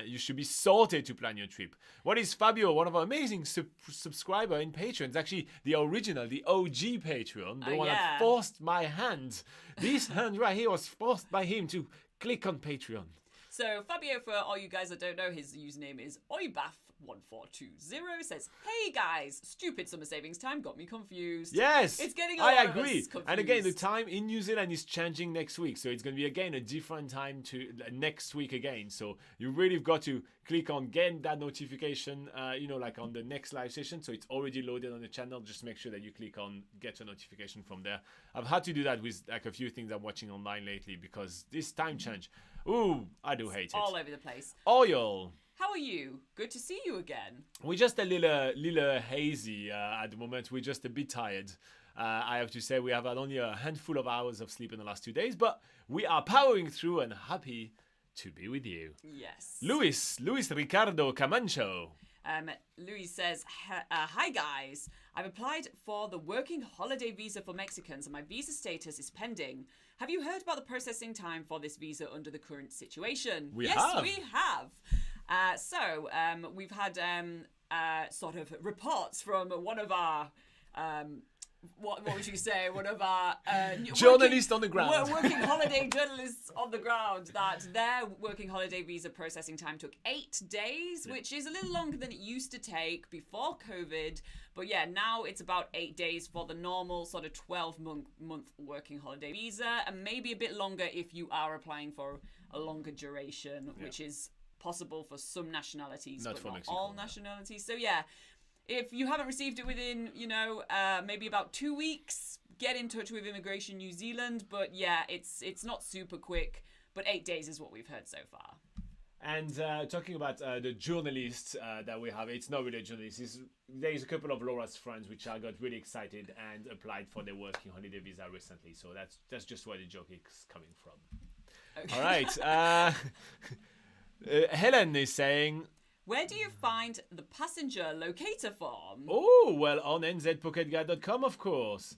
you should be sorted to plan your trip. What is Fabio, one of our amazing subscriber in Patreon? It's actually the original, the OG Patreon, the one that forced my hand. This hand right here was forced by him to click on Patreon. So Fabio, for all you guys that don't know, his username is oibaf1420. Says, hey guys, stupid summer savings time got me confused. Yes, it's getting I of agree. us confused. And again, the time in New Zealand is changing next week, so it's going to be again a different time to next week again. So you really have got to click on get that notification, like on the next live session. So it's already loaded on the channel. Just make sure that you click on get a notification from there. I've had to do that with like a few things I'm watching online lately because this time change. Ooh, I do hate it. All over the place. Oyol. How are you? Good to see you again. We're just a little hazy at the moment. We're just a bit tired. I have to say we have had only a handful of hours of sleep in the last 2 days, but we are powering through and happy to be with you. Yes. Luis Ricardo Camancho. Luis says, hi guys. I've applied for the working holiday visa for Mexicans and my visa status is pending. Have you heard about the processing time for this visa under the current situation? Yes, we have. So we've had sort of reports from one of our what would you say? One of our journalists on the ground. Working holiday journalists on the ground. That their working holiday visa processing time took 8 days, which is a little longer than it used to take before COVID. But yeah, now it's about 8 days for the normal sort of 12-month working holiday visa, and maybe a bit longer if you are applying for a longer duration, which is possible for some nationalities, but not Mexico, all nationalities. So yeah. If you haven't received it within, maybe about 2 weeks, get in touch with Immigration New Zealand. But yeah, it's not super quick, but 8 days is what we've heard so far. And talking about the journalists that we have, it's not really a journalist. There's a couple of Laura's friends which I got really excited and applied for their working holiday visa recently. So that's just where the joke is coming from. Okay. All right. Helen is saying... Where do you find the passenger locator form? Oh, well, on nzpocketguide.com, of course.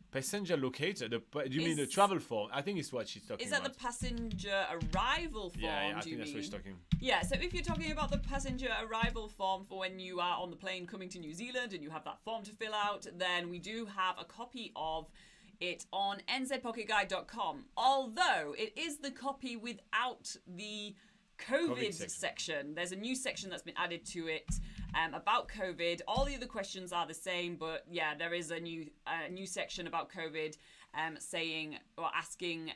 Passenger locator. Do you mean the travel form? I think it's what she's talking about. Is that the passenger arrival form? Yeah, I think that's what she's talking. Yeah, so if you're talking about the passenger arrival form for when you are on the plane coming to New Zealand and you have that form to fill out, then we do have a copy of it on nzpocketguide.com. Although it is the copy without the COVID section. There's a new section that's been added to it about COVID. All the other questions are the same, but yeah, there is a new section about COVID saying or asking,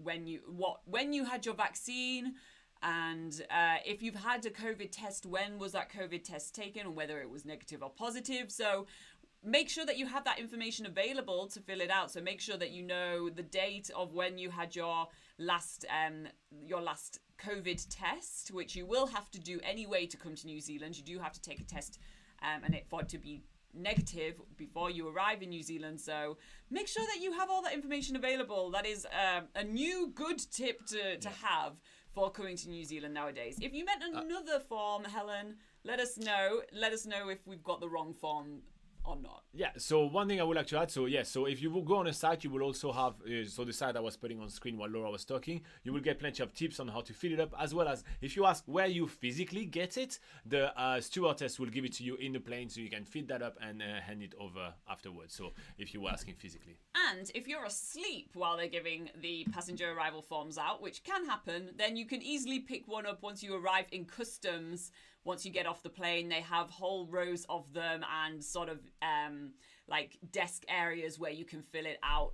when you had your vaccine, and if you've had a COVID test, when was that COVID test taken, and whether it was negative or positive. So make sure that you have that information available to fill it out. So make sure that you know the date of when you had your last COVID test, which you will have to do anyway to come to New Zealand. You do have to take a test and for it to be negative before you arrive in New Zealand. So make sure that you have all that information available. That is a new good tip to have for coming to New Zealand nowadays. If you meant another form, Helen, let us know. Let us know if we've got the wrong form or not. Yeah, so one thing I would like to add, so if you will go on a site, you will also have, so the site I was putting on screen while Laura was talking, you will get plenty of tips on how to fill it up, as well as if you ask where you physically get it, the stewardess will give it to you in the plane, so you can fill that up and hand it over afterwards, so if you were asking physically. And if you're asleep while they're giving the passenger arrival forms out, which can happen, then you can easily pick one up once you arrive in customs. Once you get off the plane, they have whole rows of them and sort of like desk areas where you can fill it out,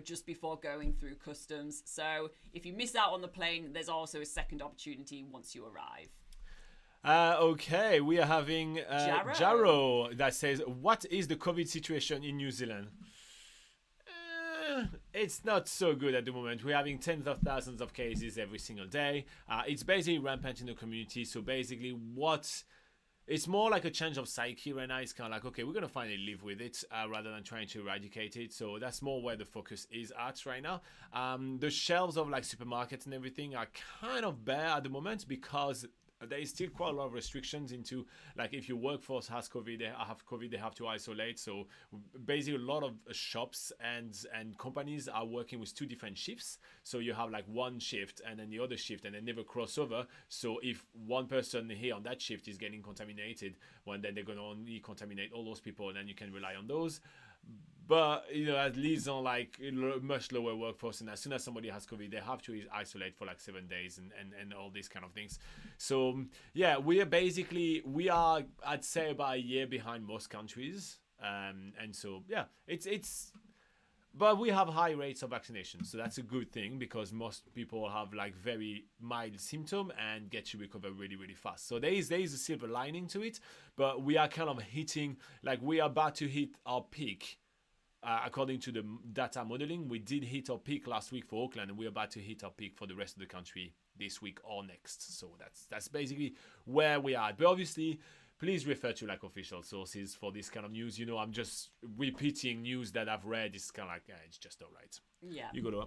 just before going through customs. So if you miss out on the plane, there's also a second opportunity once you arrive. Okay, we are having Jaro that says, what is the COVID situation in New Zealand? It's not so good at the moment. We're having tens of thousands of cases every single day. It's basically rampant in the community. So basically it's more like a change of psyche right now. It's kind of like, okay, we're going to finally live with it rather than trying to eradicate it. So that's more where the focus is at right now. The shelves of like supermarkets and everything are kind of bare at the moment because there is still quite a lot of restrictions into, like, if your workforce has COVID, they have to isolate. So basically a lot of shops and companies are working with 2 different shifts. So you have like one shift and then the other shift, and they never cross over. So if one person here on that shift is getting contaminated, well, then they're going to only contaminate all those people, and then you can rely on those. But, at least on like much lower workforce, and as soon as somebody has COVID, they have to isolate for like 7 days and all these kind of things. So yeah, we are, I'd say, about a year behind most countries. And so, yeah, but we have high rates of vaccination. So that's a good thing because most people have like very mild symptom and get to recover really, really fast. So there is a silver lining to it, but we are kind of we are about to hit our peak. According to the data modeling, we did hit our peak last week for Auckland, and we're about to hit our peak for the rest of the country this week or next. So that's basically where we are. But obviously, please refer to like official sources for this kind of news. I'm just repeating news that I've read. It's kind of like, it's just all right. Yeah. You go to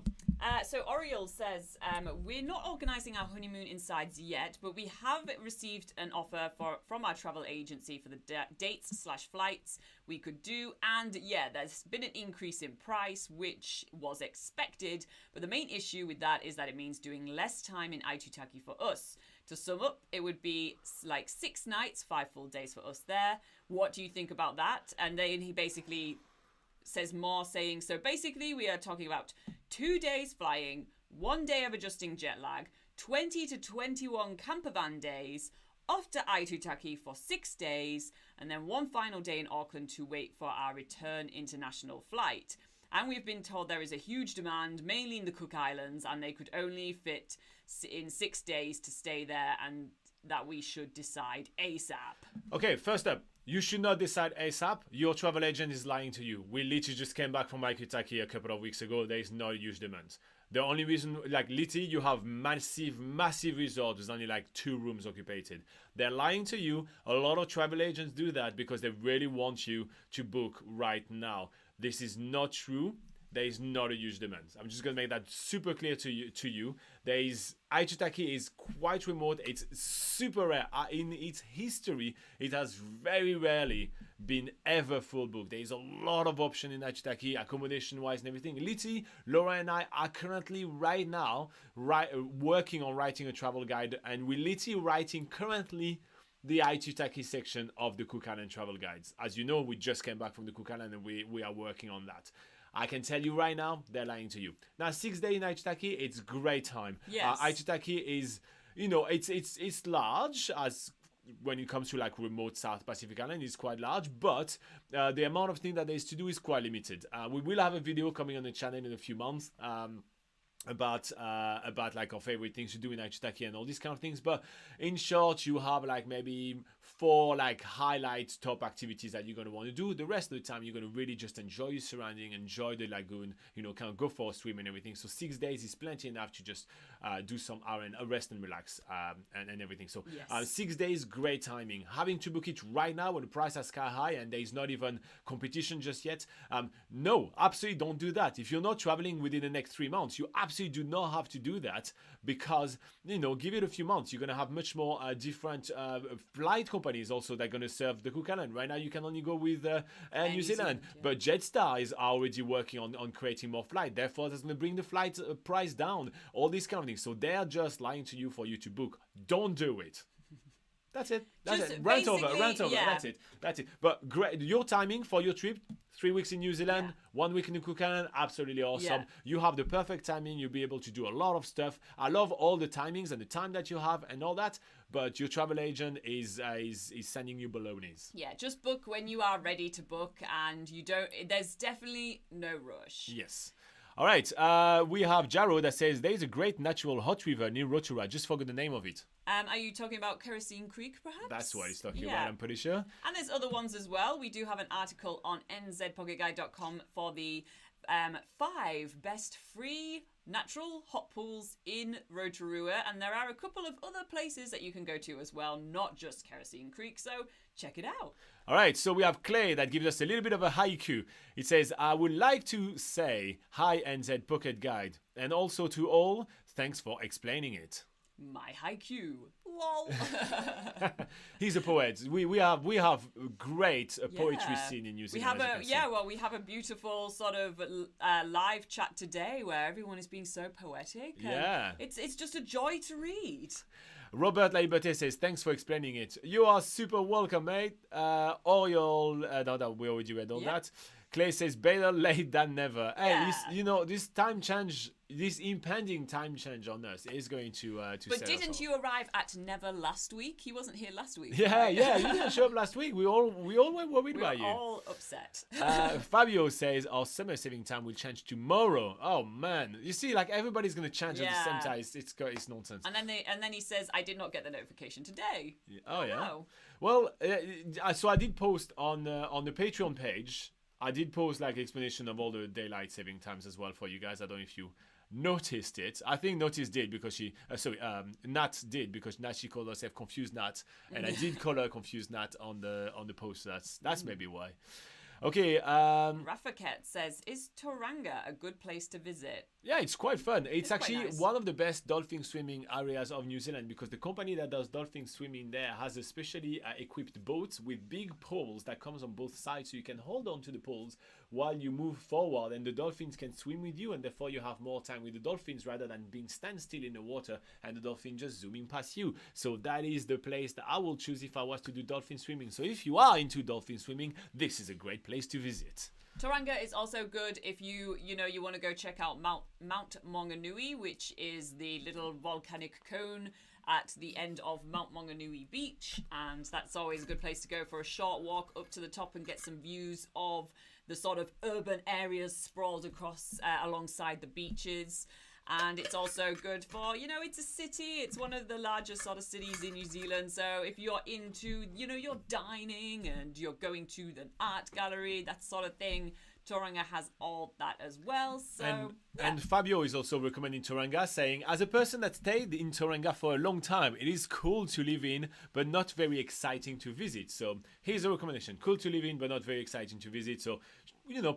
So Oriel says, we're not organising our honeymoon insides yet, but we have received an offer from our travel agency for the dates/flights we could do. And yeah, there's been an increase in price, which was expected. But the main issue with that is that it means doing less time in Aitutaki for us. To sum up, it would be like 6 nights, 5 full days for us there. What do you think about that? And then he basically says more, saying, so basically we are talking about 2 days flying, 1 day of adjusting jet lag, 20 to 21 campervan days, off to Aitutaki for 6 days, and then one final day in Auckland to wait for our return international flight. And we've been told there is a huge demand, mainly in the Cook Islands, and they could only fit in 6 days to stay there, and that we should decide ASAP. Okay, first up, you should not decide ASAP. Your travel agent is lying to you. We literally just came back from Aitutaki a couple of weeks ago. There is no huge demand. The only reason, like literally, you have massive resorts with only like 2 rooms occupied. They're lying to you. A lot of travel agents do that because they really want you to book right now. This is not true. There is not a huge demand. I'm just going to make that super clear to you. Aitutaki is quite remote. It's super rare. In its history, it has very rarely been ever full booked. There is a lot of option in Aitutaki, accommodation-wise and everything. Literally, Laura and I are currently right now working on writing a travel guide, and we're literally writing currently the Aitutaki section of the Cook Island travel guides. As you know, we just came back from the Cook Island and we are working on that. I can tell you right now, they're lying to you. Now, 6 days in Aitutaki, it's great time. Yes. Aitutaki is, it's large as when it comes to like remote South Pacific Island, it's quite large, but the amount of things that there is to do is quite limited. We will have a video coming on the channel in a few months. About like our favorite things to do in Aitutaki and all these kind of things, but in short, you have like maybe 4 like highlight top activities that you're going to want to do. The rest of the time, you're going to really just enjoy your surrounding, enjoy the lagoon, kind of go for a swim and everything. So 6 days is plenty enough to just do some rest and relax and everything. So yes. 6 days, great timing. Having to book it right now when the price is sky high and there is not even competition just yet. No, absolutely don't do that. If you're not traveling within the next 3 months, you absolutely do not have to do that, because give it a few months. You're going to have much more different flight companies also that are going to serve the Cook Island. Right now you can only go with New Zealand, but Jetstar is already working on creating more flight, therefore that's going to bring the flight price down, all these kind of things. So they're just lying to you for you to book. Don't do it. That's it. Rant over. Yeah. That's it. But great, your timing for your trip, 3 weeks in New Zealand, 1 week in the Cook Island, absolutely awesome. Yeah. You have the perfect timing. You'll be able to do a lot of stuff. I love all the timings and the time that you have and all that, but your travel agent is sending you balonies. Yeah, just book when you are ready to book, and there's definitely no rush. Yes. All right, we have Jaro that says there is a great natural hot river near Rotorua. Just forgot the name of it. Are you talking about Kerosene Creek, perhaps? That's what he's talking about, I'm pretty sure. And there's other ones as well. We do have an article on nzpocketguide.com for the 5 best free natural hot pools in Rotorua, and there are a couple of other places that you can go to as well, not just Kerosene Creek, so check it out. All right, so we have Clay that gives us a little bit of a haiku. It says, I would like to say hi NZ Pocket Guide, and also to all, thanks for explaining it. My haiku. Lol. He's a poet. We have great poetry scene in New Zealand. We have a beautiful sort of live chat today where everyone is being so poetic. Yeah. It's just a joy to read. Robert Laibate says, thanks for explaining it. You are super welcome, mate. We already read all that. Clay says, better late than never. Yeah. Hey, this time change, this impending time change on us is going to But didn't you arrive at Never last week? He wasn't here last week. Yeah, right? yeah, you didn't show up last week. We all were worried about you. We were all upset. Fabio says, our summer saving time will change tomorrow. Oh, man. You see, like, everybody's going to change at the same time. It's nonsense. And then he says, I did not get the notification today. Oh, yeah. Wow. Well, so I did post on the Patreon page. I did post like explanation of all the daylight saving times as well for you guys. I don't know if you noticed it. I think Notice did because Nat did because Nat, she called herself Confused Nat, and I did call her Confused Nat on the post. So that's maybe why. Okay. Rafaket says, is Tauranga a good place to visit? Yeah, it's quite fun. It's actually quite nice. one of the best dolphin swimming areas of New Zealand because the company that does dolphin swimming there has a specially equipped boat with big poles that comes on both sides, so you can hold on to the poles while you move forward, and the dolphins can swim with you, and therefore you have more time with the dolphins rather than being standstill in the water and the dolphin just zooming past you. So that is the place that I will choose if I was to do dolphin swimming. So if you are into dolphin swimming, this is a great place to visit. Tauranga is also good if you want to go check out Mount Maunganui, which is the little volcanic cone at the end of Mount Maunganui Beach, and that's always a good place to go for a short walk up to the top and get some views of the sort of urban areas sprawled across alongside the beaches. And it's also good for, it's a city. It's one of the largest sort of cities in New Zealand. So if you're into, you're dining and you're going to the art gallery, that sort of thing, Tauranga has all that as well. So and Fabio is also recommending Tauranga, saying, as a person that stayed in Tauranga for a long time, it is cool to live in, but not very exciting to visit. So here's a recommendation: cool to live in, but not very exciting to visit. So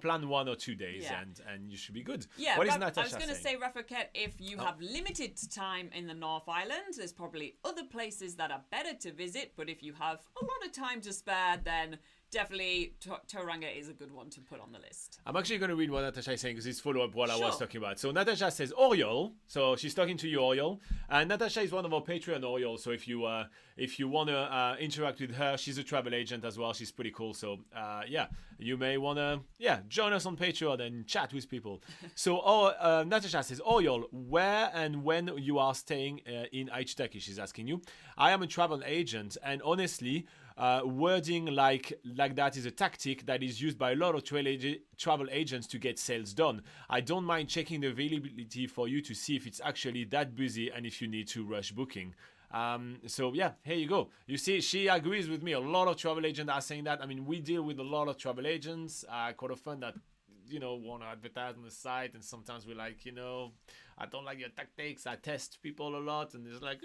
plan 1 or 2 days and you should be good. Yeah, what is Natasha I was going to say, saying? Rafaket, if you have limited time in the North Island, there's probably other places that are better to visit. But if you have a lot of time to spare, then definitely Tauranga is a good one to put on the list. I'm actually going to read what Natasha is saying because it's follow-up what I was Sure. talking about. So Natasha says Oriole. So she's talking to you, Oriole. And Natasha is one of our Patreon Oriole. So if you want to interact with her, she's a travel agent as well. She's pretty cool. So you may want to join us on Patreon and chat with people. So Natasha says, Oriole, where and when you are staying in Aitutaki? She's asking you. I am a travel agent, and honestly, wording like that is a tactic that is used by a lot of travel agents to get sales done. I don't mind checking the availability for you to see if it's actually that busy and if you need to rush booking. Here you go. You see, she agrees with me. A lot of travel agents are saying that. I mean, we deal with a lot of travel agents quite often that want to advertise on the site, and sometimes we're like, I don't like your tactics. I test people a lot, and it's like,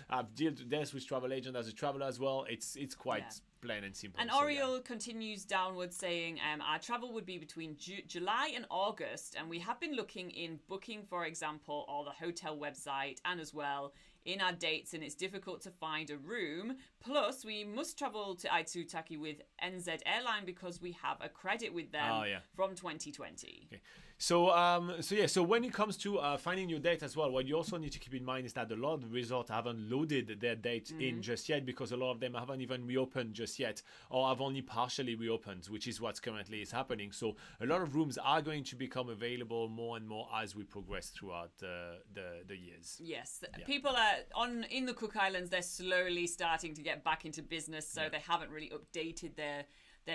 I've dealt with this with travel agent as a traveler as well. It's quite plain and simple. And Oriole continues downwards saying, our travel would be between July and August, and we have been looking in Booking, for example, or the hotel website, and as well in our dates, and it's difficult to find a room. Plus, we must travel to Aitutaki with NZ Airline because we have a credit with them from 2020. Okay. So when it comes to finding your date as well, what you also need to keep in mind is that a lot of resorts haven't loaded their dates in just yet, because a lot of them haven't even reopened just yet, or have only partially reopened, which is what's currently is happening. So a lot of rooms are going to become available more and more as we progress throughout the years. Yes, people are in the Cook Islands. They're slowly starting to get back into business, so they haven't really updated their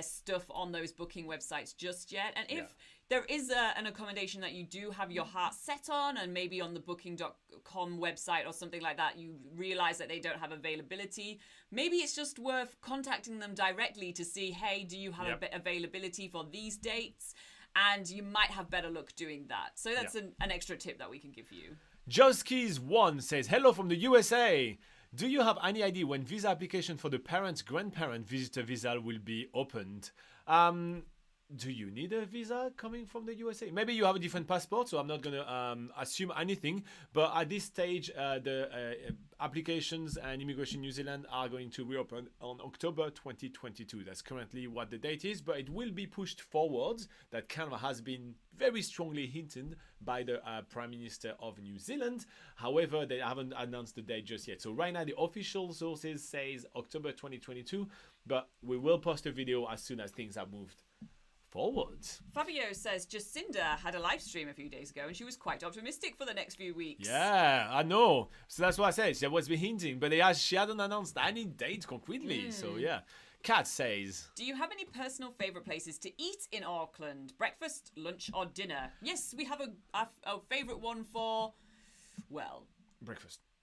stuff on those booking websites just yet. And if there is an accommodation that you do have your heart set on, and maybe on the booking.com website or something like that, you realize that they don't have availability, maybe it's just worth contacting them directly to see, hey, do you have availability for these dates? And you might have better luck doing that. So that's an extra tip that we can give you. Joskies1 says, hello from the USA. Do you have any idea when visa application for the parent-grandparent visitor visa will be opened? Do you need a visa coming from the USA? Maybe you have a different passport, so I'm not going to assume anything. But at this stage, the applications and Immigration New Zealand are going to reopen on October 2022. That's currently what the date is, but it will be pushed forwards. That kind of has been very strongly hinted by the Prime Minister of New Zealand. However, they haven't announced the date just yet. So right now, the official sources says October 2022, but we will post a video as soon as things have moved forward. Fabio says Jacinda had a live stream a few days ago and she was quite optimistic for the next few weeks. Yeah, I know. So that's what I said. She was hinting, but she hadn't announced any date concretely. So yeah. Kat says, do you have any personal favourite places to eat in Auckland? Breakfast, lunch or dinner? Yes, we have a favourite one for,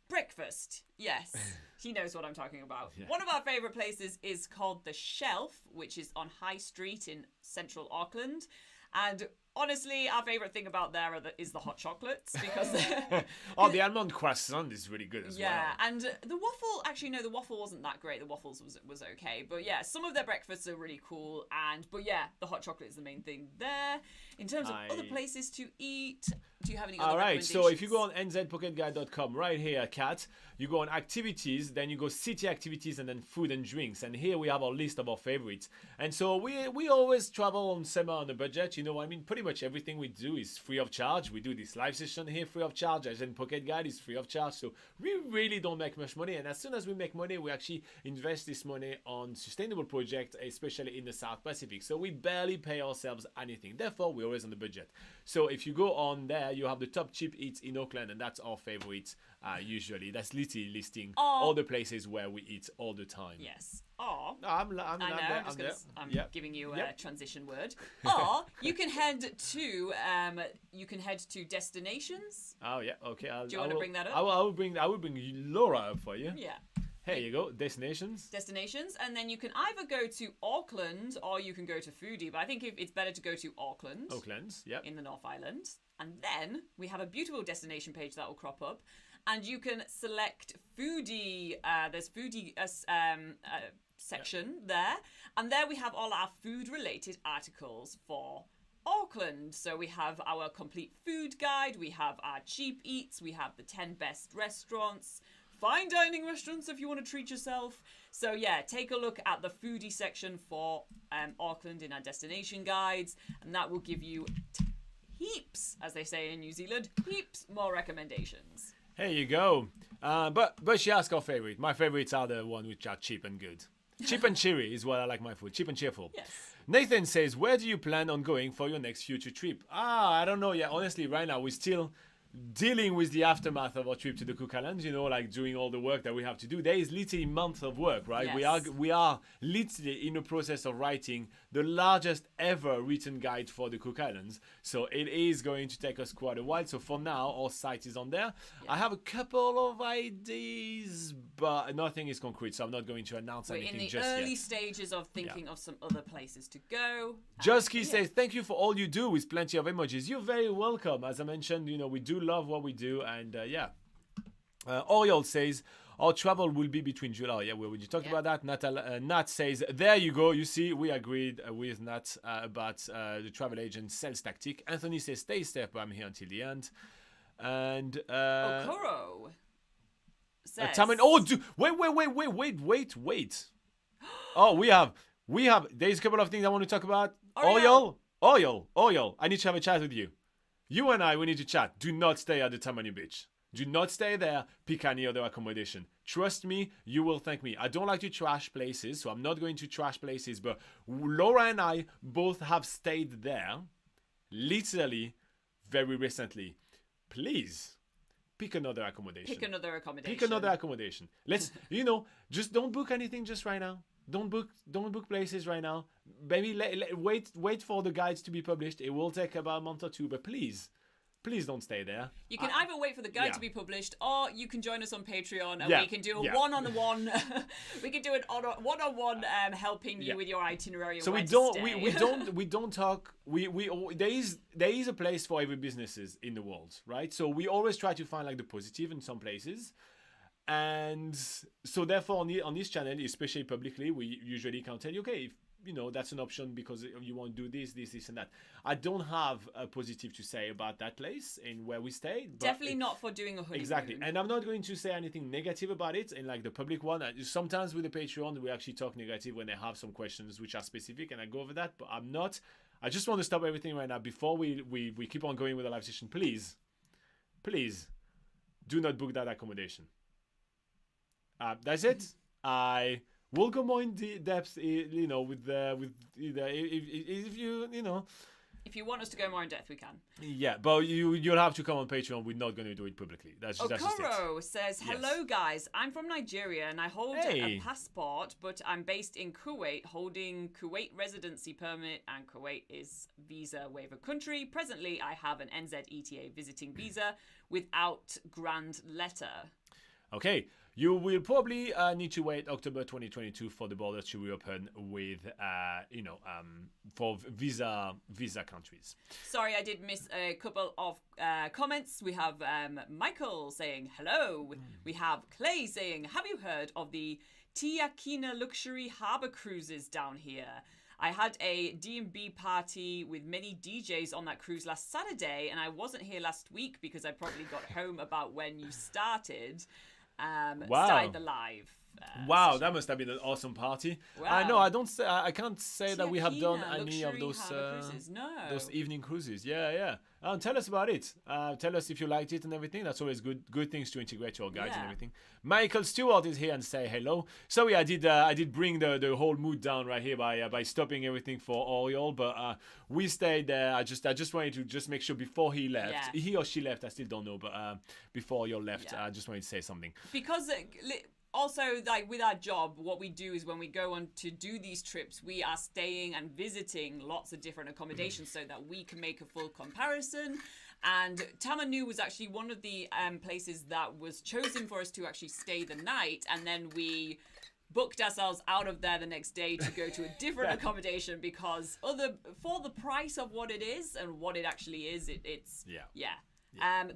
breakfast, yes. He knows what I'm talking about. Yeah. One of our favourite places is called The Shelf, which is on High Street in central Auckland. And honestly, our favourite thing about there is the hot chocolates, because the almond croissant is really good as well. Yeah, and the waffle, actually no, the waffle wasn't that great. The waffles was okay, but yeah, some of their breakfasts are really cool. But yeah, the hot chocolate is the main thing there. In terms of other places to eat, do you have any other recommendations? So if you go on nzpocketguide.com right here, Kat, you go on activities, then you go city activities, and then food and drinks. And here we have our list of our favorites. And so we always travel on summer on a budget. I mean, pretty much everything we do is free of charge. We do this live session here free of charge. As in Pocket Guide is free of charge. So we really don't make much money. And as soon as we make money, we actually invest this money on sustainable projects, especially in the South Pacific. So we barely pay ourselves anything. Therefore, we're always on the budget. So if you go on there, you have the top cheap eats in Auckland, and that's our favorite usually. That's literally listing all the places where we eat all the time. Yes. Or I'm giving you a transition word. Or you can head to destinations. Oh yeah, okay. Do you want to bring that up? I will bring Laura up for you. Yeah. Here you go, destinations. Destinations, and then you can either go to Auckland or you can go to Foodie. But I think it's better to go to Auckland. Auckland, yeah. In the North Island, and then we have a beautiful destination page that will crop up. And you can select Foodie. There's Foodie section there. And there we have all our food-related articles for Auckland. So we have our complete food guide. We have our cheap eats. We have the 10 best restaurants. Fine dining restaurants if you want to treat yourself. So yeah, take a look at the Foodie section for Auckland in our destination guides. And that will give you heaps, as they say in New Zealand, heaps more recommendations. Here you go. But she asked our favorite. My favorites are the ones which are cheap and good. Cheap and cheery is what I like my food. Cheap and cheerful. Yes. Nathan says, where do you plan on going for your next future trip? I don't know yet. Honestly, right now, we're still dealing with the aftermath of our trip to the Cook Islands, like doing all the work that we have to do. There is literally months of work, right? Yes. We are literally in the process of writing the largest ever written guide for the Cook Islands. So it is going to take us quite a while. So for now, our site is on there. Yeah. I have a couple of ideas, but nothing is concrete. So I'm not going to announce anything just yet. In the early stages of thinking of some other places to go. Jusky says, thank you for all you do with plenty of emojis. You're very welcome. As I mentioned, we do love what we do, and Oriol says our travel will be between July. We already talked about that. Nat says, there you go. You see, we agreed with Nat about the travel agent sales tactic. Anthony says, stay safe, but I'm here until the end. And Okoro says, wait. Oh, we have. There's a couple of things I want to talk about. Oriol, I need to have a chat with you. You and I, we need to chat. Do not stay at the Tamanui Beach. Do not stay there. Pick any other accommodation. Trust me, you will thank me. I don't like to trash places, so I'm not going to trash places. But Laura and I both have stayed there, literally, very recently. Please, pick another accommodation. Pick another accommodation. Let's, just don't book anything just right now. Don't book places right now. Maybe wait for the guides to be published. It will take about a month or two, but please don't stay there. You can either wait for the guide to be published, or you can join us on Patreon, and we can do a one-on-one. We can do an one-on-one helping you with your itinerary. So we don't talk. There is a place for every businesses in the world, right? So we always try to find the positive in some places. And so therefore on this channel, especially publicly, we usually can tell you, okay, if, that's an option because you want to do this and that. I don't have a positive to say about that place and where we stayed. Definitely not for doing a honeymoon. Exactly. And I'm not going to say anything negative about it in the public one. Sometimes with the Patreon, we actually talk negative when they have some questions which are specific, and I go over that, but I'm not. I just want to stop everything right now before we keep on going with the live session. Please do not book that accommodation. That's it. I will go more in depth, if you. If you want us to go more in depth, we can. Yeah, but you'll have to come on Patreon. We're not going to do it publicly. That's just Okoro says, hello guys, I'm from Nigeria and I hold a passport, but I'm based in Kuwait, holding Kuwait residency permit, and Kuwait is visa waiver country. Presently, I have an NZDT visiting visa without grand letter. Okay. You will probably need to wait October 2022 for the borders to reopen with, for visa countries. Sorry, I did miss a couple of comments. We have Michael saying hello. We have Clay saying, have you heard of the Tiakina luxury harbour cruises down here? I had a D&B party with many DJs on that cruise last Saturday, and I wasn't here last week because I probably got home about when you started. Started the live. Wow, that must have been an awesome party. Wow. No, I can't say that we have done Tiakina any of luxury those harbour cruises. No. those evening cruises. Yeah. Tell us about it. Tell us if you liked it and everything. That's always good things to integrate your guides and Yeah. everything. Michael Stewart is here and say hello. Sorry, I did bring the whole mood down right here by stopping everything for Oriole, but we stayed there. I just wanted to just make sure before he left, Yeah. he or she left, I still don't know, but before Oriole left, Yeah. I just wanted to say something. Because also, like with our job, what we do is when we go on to do these trips, we are staying and visiting lots of different accommodations so that we can make a full comparison. And Tamanu was actually one of the places that was chosen for us to actually stay the night, and then we booked ourselves out of there the next day to go to a different accommodation because for the price of what it is and what it actually is, it's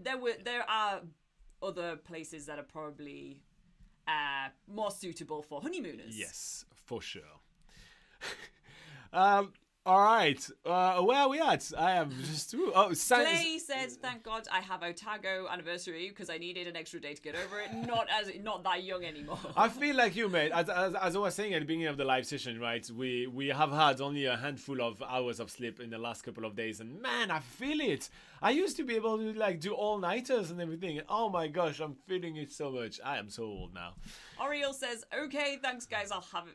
there are other places that are probably more suitable for honeymooners. Yes, for sure. All right. Where are we at? I am just... Clay says, thank God I have Otago anniversary because I needed an extra day to get over it. Not that young anymore. I feel like you, mate. As I was saying at the beginning of the live session, right? We have had only a handful of hours of sleep in the last couple of days, and man, I feel it. I used to be able to like do all-nighters and everything. And oh my gosh, I'm feeling it so much. I am so old now. Oriole says, okay, thanks guys.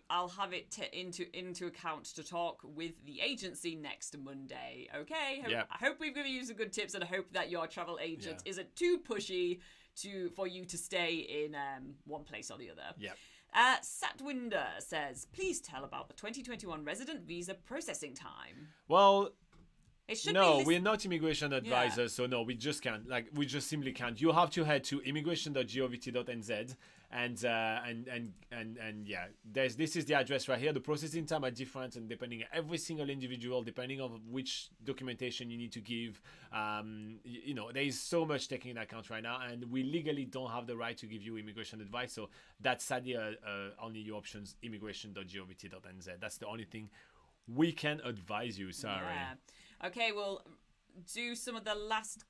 I'll have it into account to talk with the agency next Monday. Okay. I hope we've given you some good tips, and I hope that your travel agent isn't too pushy for you to stay in one place or the other. Yeah. Satwinder says, please tell about the 2021 resident visa processing time. Well, it should no, we're not immigration advisors, so no, we just can't. Like, we just simply can't. You have to head to immigration.govt.nz and yeah, this is the address right here. The processing time are different, and depending every single individual, depending on which documentation you need to give, there is so much taken into account right now, and we legally don't have the right to give you immigration advice. So that's sadly only your options, immigration.govt.nz. That's the only thing we can advise you. Sorry. Yeah. Okay, we'll do some of the last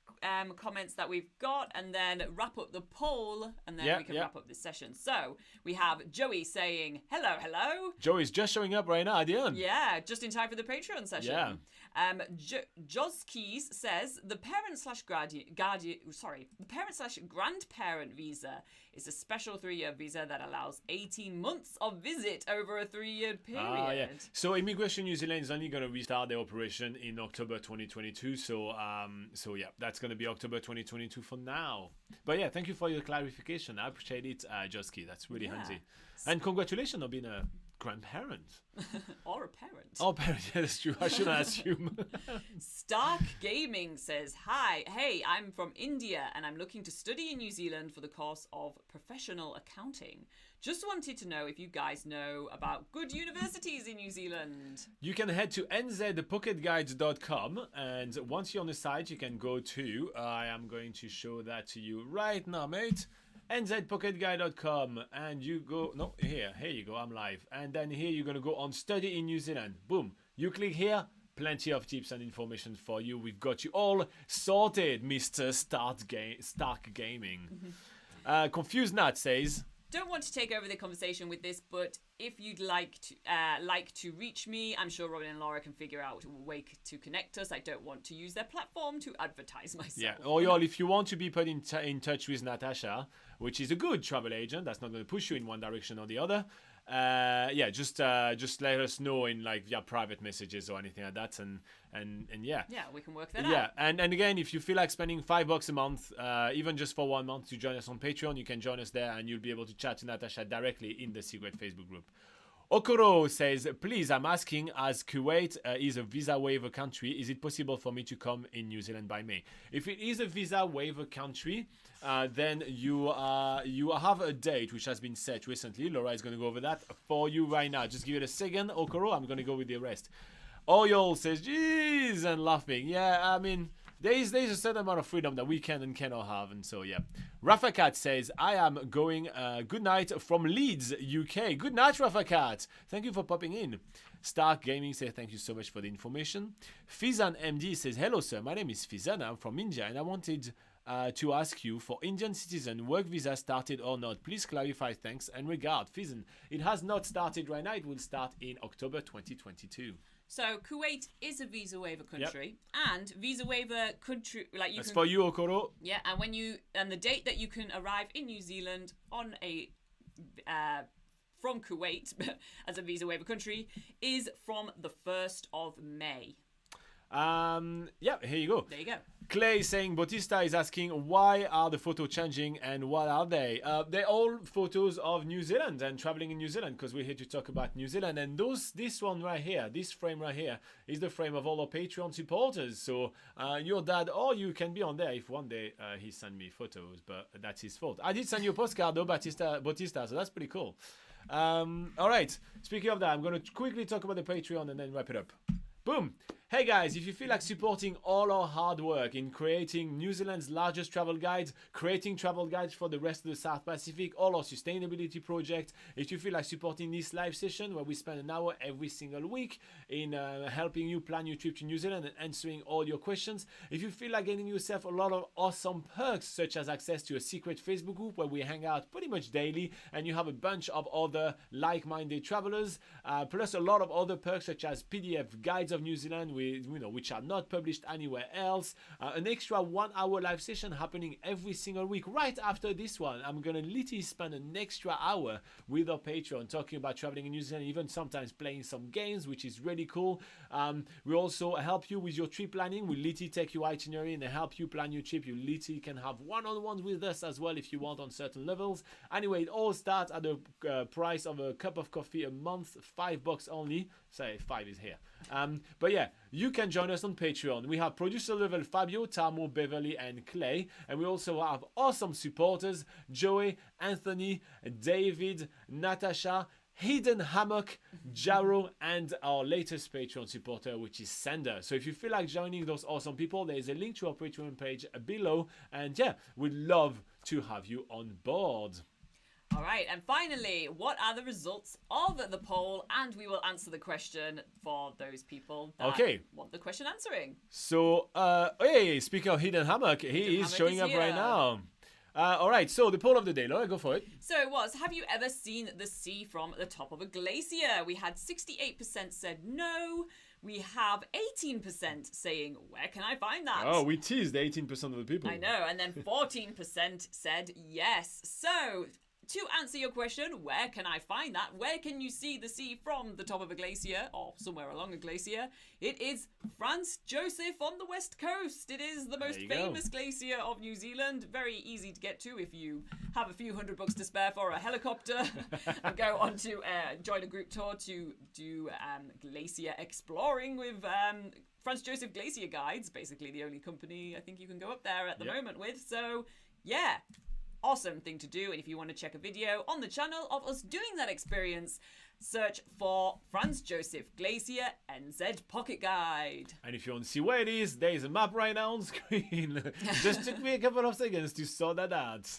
comments that we've got and then wrap up the poll, and then we can wrap up this session. So we have Joey saying, hello. Joey's just showing up right now at the end. Yeah, just in time for the Patreon session. Yeah. Joskis says the parent/grandparent visa is a special 3-year visa that allows 18 months of visit over a 3-year period. Yeah. So Immigration New Zealand is only going to restart their operation in October 2022. So yeah, that's going to be October 2022 for now. But yeah, thank you for your clarification. I appreciate it, Joski. That's really handy. And congratulations on being a grandparent. Or a parent. Oh, parent, yeah, that's true. I shouldn't assume. Stark Gaming says, hey, I'm from India and I'm looking to study in New Zealand for the course of professional accounting. Just wanted to know if you guys know about good universities in New Zealand. You can head to nzpocketguides.com, and once you're on the site, you can go to, I am going to show that to you right now, mate. nzpocketguide.com, and you go, here you go, I'm live. And then here you're going to go on Study in New Zealand. Boom. You click here, plenty of tips and information for you. We've got you all sorted, Mr. Stark Gaming. Confused Nat says... Don't want to take over the conversation with this, but if you'd like to reach me, I'm sure Robin and Laura can figure out a way to connect us. I don't want to use their platform to advertise myself. Yeah, or y'all, if you want to be put in touch with Natasha, which is a good travel agent, that's not going to push you in one direction or the other. Just let us know in like via private messages or anything like that, and yeah, we can work that out. Yeah, and again, if you feel like spending $5 a month, even just for 1 month to join us on Patreon, you can join us there, and you'll be able to chat to Natasha directly in the secret Facebook group. Okoro says, please, I'm asking, as Kuwait is a visa waiver country, is it possible for me to come in New Zealand by May? If it is a visa waiver country, then you have a date which has been set recently. Laura is going to go over that for you right now. Just give it a second, Okoro. I'm going to go with the rest. Oyol says, geez, and laughing. Yeah, I mean, there's a certain amount of freedom that we can and cannot have, and so yeah. Rafakat says, I am going, good night from Leeds, UK. Good night, Rafakat. Thank you for popping in. Stark Gaming says, thank you so much for the information. Fizan MD says, hello sir, my name is Fizan, I'm from India, and I wanted to ask you for Indian citizen work visa started or not. Please clarify. Thanks and regard. Fizen. It has not started right now. It will start in October 2022. So Kuwait is a visa waiver country, and visa waiver country like That's for you, Okoro. Yeah, and the date that you can arrive in New Zealand on a from Kuwait as a visa waiver country is from the 1st of May. Yeah, here you go. There you go. Clay saying Bautista is asking why are the photos changing and what are they? They're all photos of New Zealand and traveling in New Zealand because we're here to talk about New Zealand. And this one right here, this frame right here is the frame of all our Patreon supporters. So your dad or you can be on there if one day he sent me photos, but that's his fault. I did send you a postcard though, Bautista, so that's pretty cool. All right, speaking of that, I'm going to quickly talk about the Patreon and then wrap it up. Boom! Hey guys, if you feel like supporting all our hard work in creating New Zealand's largest travel guides, creating travel guides for the rest of the South Pacific, all our sustainability projects, if you feel like supporting this live session where we spend an hour every single week in helping you plan your trip to New Zealand and answering all your questions, if you feel like getting yourself a lot of awesome perks such as access to a secret Facebook group where we hang out pretty much daily and you have a bunch of other like-minded travelers, plus a lot of other perks such as PDF guides of New Zealand which are not published anywhere else, an extra 1 hour live session happening every single week. Right after this one, I'm gonna literally spend an extra hour with our Patreon talking about traveling in New Zealand, even sometimes playing some games, which is really cool. We also help you with your trip planning. We literally take your itinerary and help you plan your trip. You literally can have one-on-ones with us as well if you want on certain levels. Anyway, it all starts at the price of a cup of coffee a month, $5 only. Say 5 is here. But yeah, you can join us on Patreon. We have producer level Fabio, Tamo, Beverly, and Clay. And we also have awesome supporters, Joey, Anthony, David, Natasha, Hidden Hammock, Jaro, and our latest Patreon supporter, which is Sander. So if you feel like joining those awesome people, there is a link to our Patreon page below. And yeah, we'd love to have you on board. All right, and finally, what are the results of the poll? And we will answer the question for those people that want the question answering. So, hey, speaking of Hidden Hammock, he is showing up right now. All right, so the poll of the day, Laura, go for it. So it was, have you ever seen the sea from the top of a glacier? We had 68% said no. We have 18% saying, where can I find that? Oh, we teased 18% of the people. I know, and then 14% said yes. So to answer your question, where can I find that? Where can you see the sea from the top of a glacier or somewhere along a glacier? It is Franz Josef on the west coast. It is the most famous glacier of New Zealand. Very easy to get to if you have a few $100 to spare for a helicopter and go on to join a group tour to do glacier exploring with Franz Josef Glacier Guides, basically the only company I think you can go up there at the moment with. So yeah, awesome thing to do. And if you want to check a video on the channel of us doing that experience, search for Franz Josef Glacier NZ Pocket Guide. And if you want to see where it is, there is a map right now on screen. Just took me a couple of seconds to sort that out.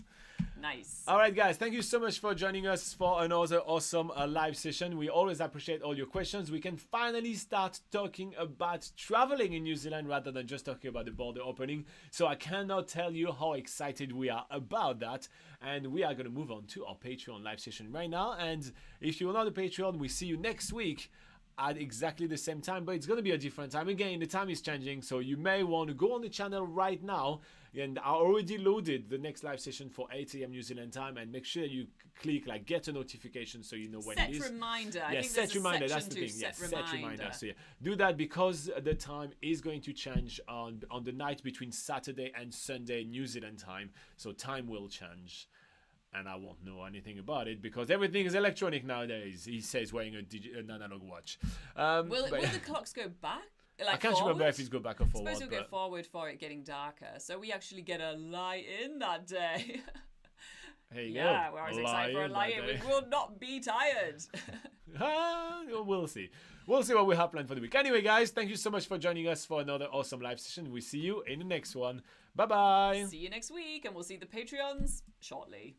Nice. All right, guys, thank you so much for joining us for another awesome live session. We always appreciate all your questions. We can finally start talking about traveling in New Zealand rather than just talking about the border opening. So I cannot tell you how excited we are about that. And we are going to move on to our Patreon live session right now. And if you're not a Patreon, we see you next week at exactly the same time, but it's going to be a different time. Again, the time is changing, so you may want to go on the channel right now, and I already loaded the next live session for 8 a.m. New Zealand time, and make sure you click like get a notification so you know when it is. Set reminder. Yeah, set reminder, that's the thing. Yes, set reminder. So yeah, do that because the time is going to change on the night between Saturday and Sunday New Zealand time, so time will change. And I won't know anything about it because everything is electronic nowadays. He says wearing an analog watch. Will the clocks go back? I can't remember if it's go back or forward. I suppose we'll go forward for it getting darker. So we actually get a lie-in that day. There you go. Yeah, we're always excited for a lie-in. We will not be tired. We'll see. We'll see what we have planned for the week. Anyway, guys, thank you so much for joining us for another awesome live session. We'll see you in the next one. Bye-bye. See you next week, and we'll see the Patreons shortly.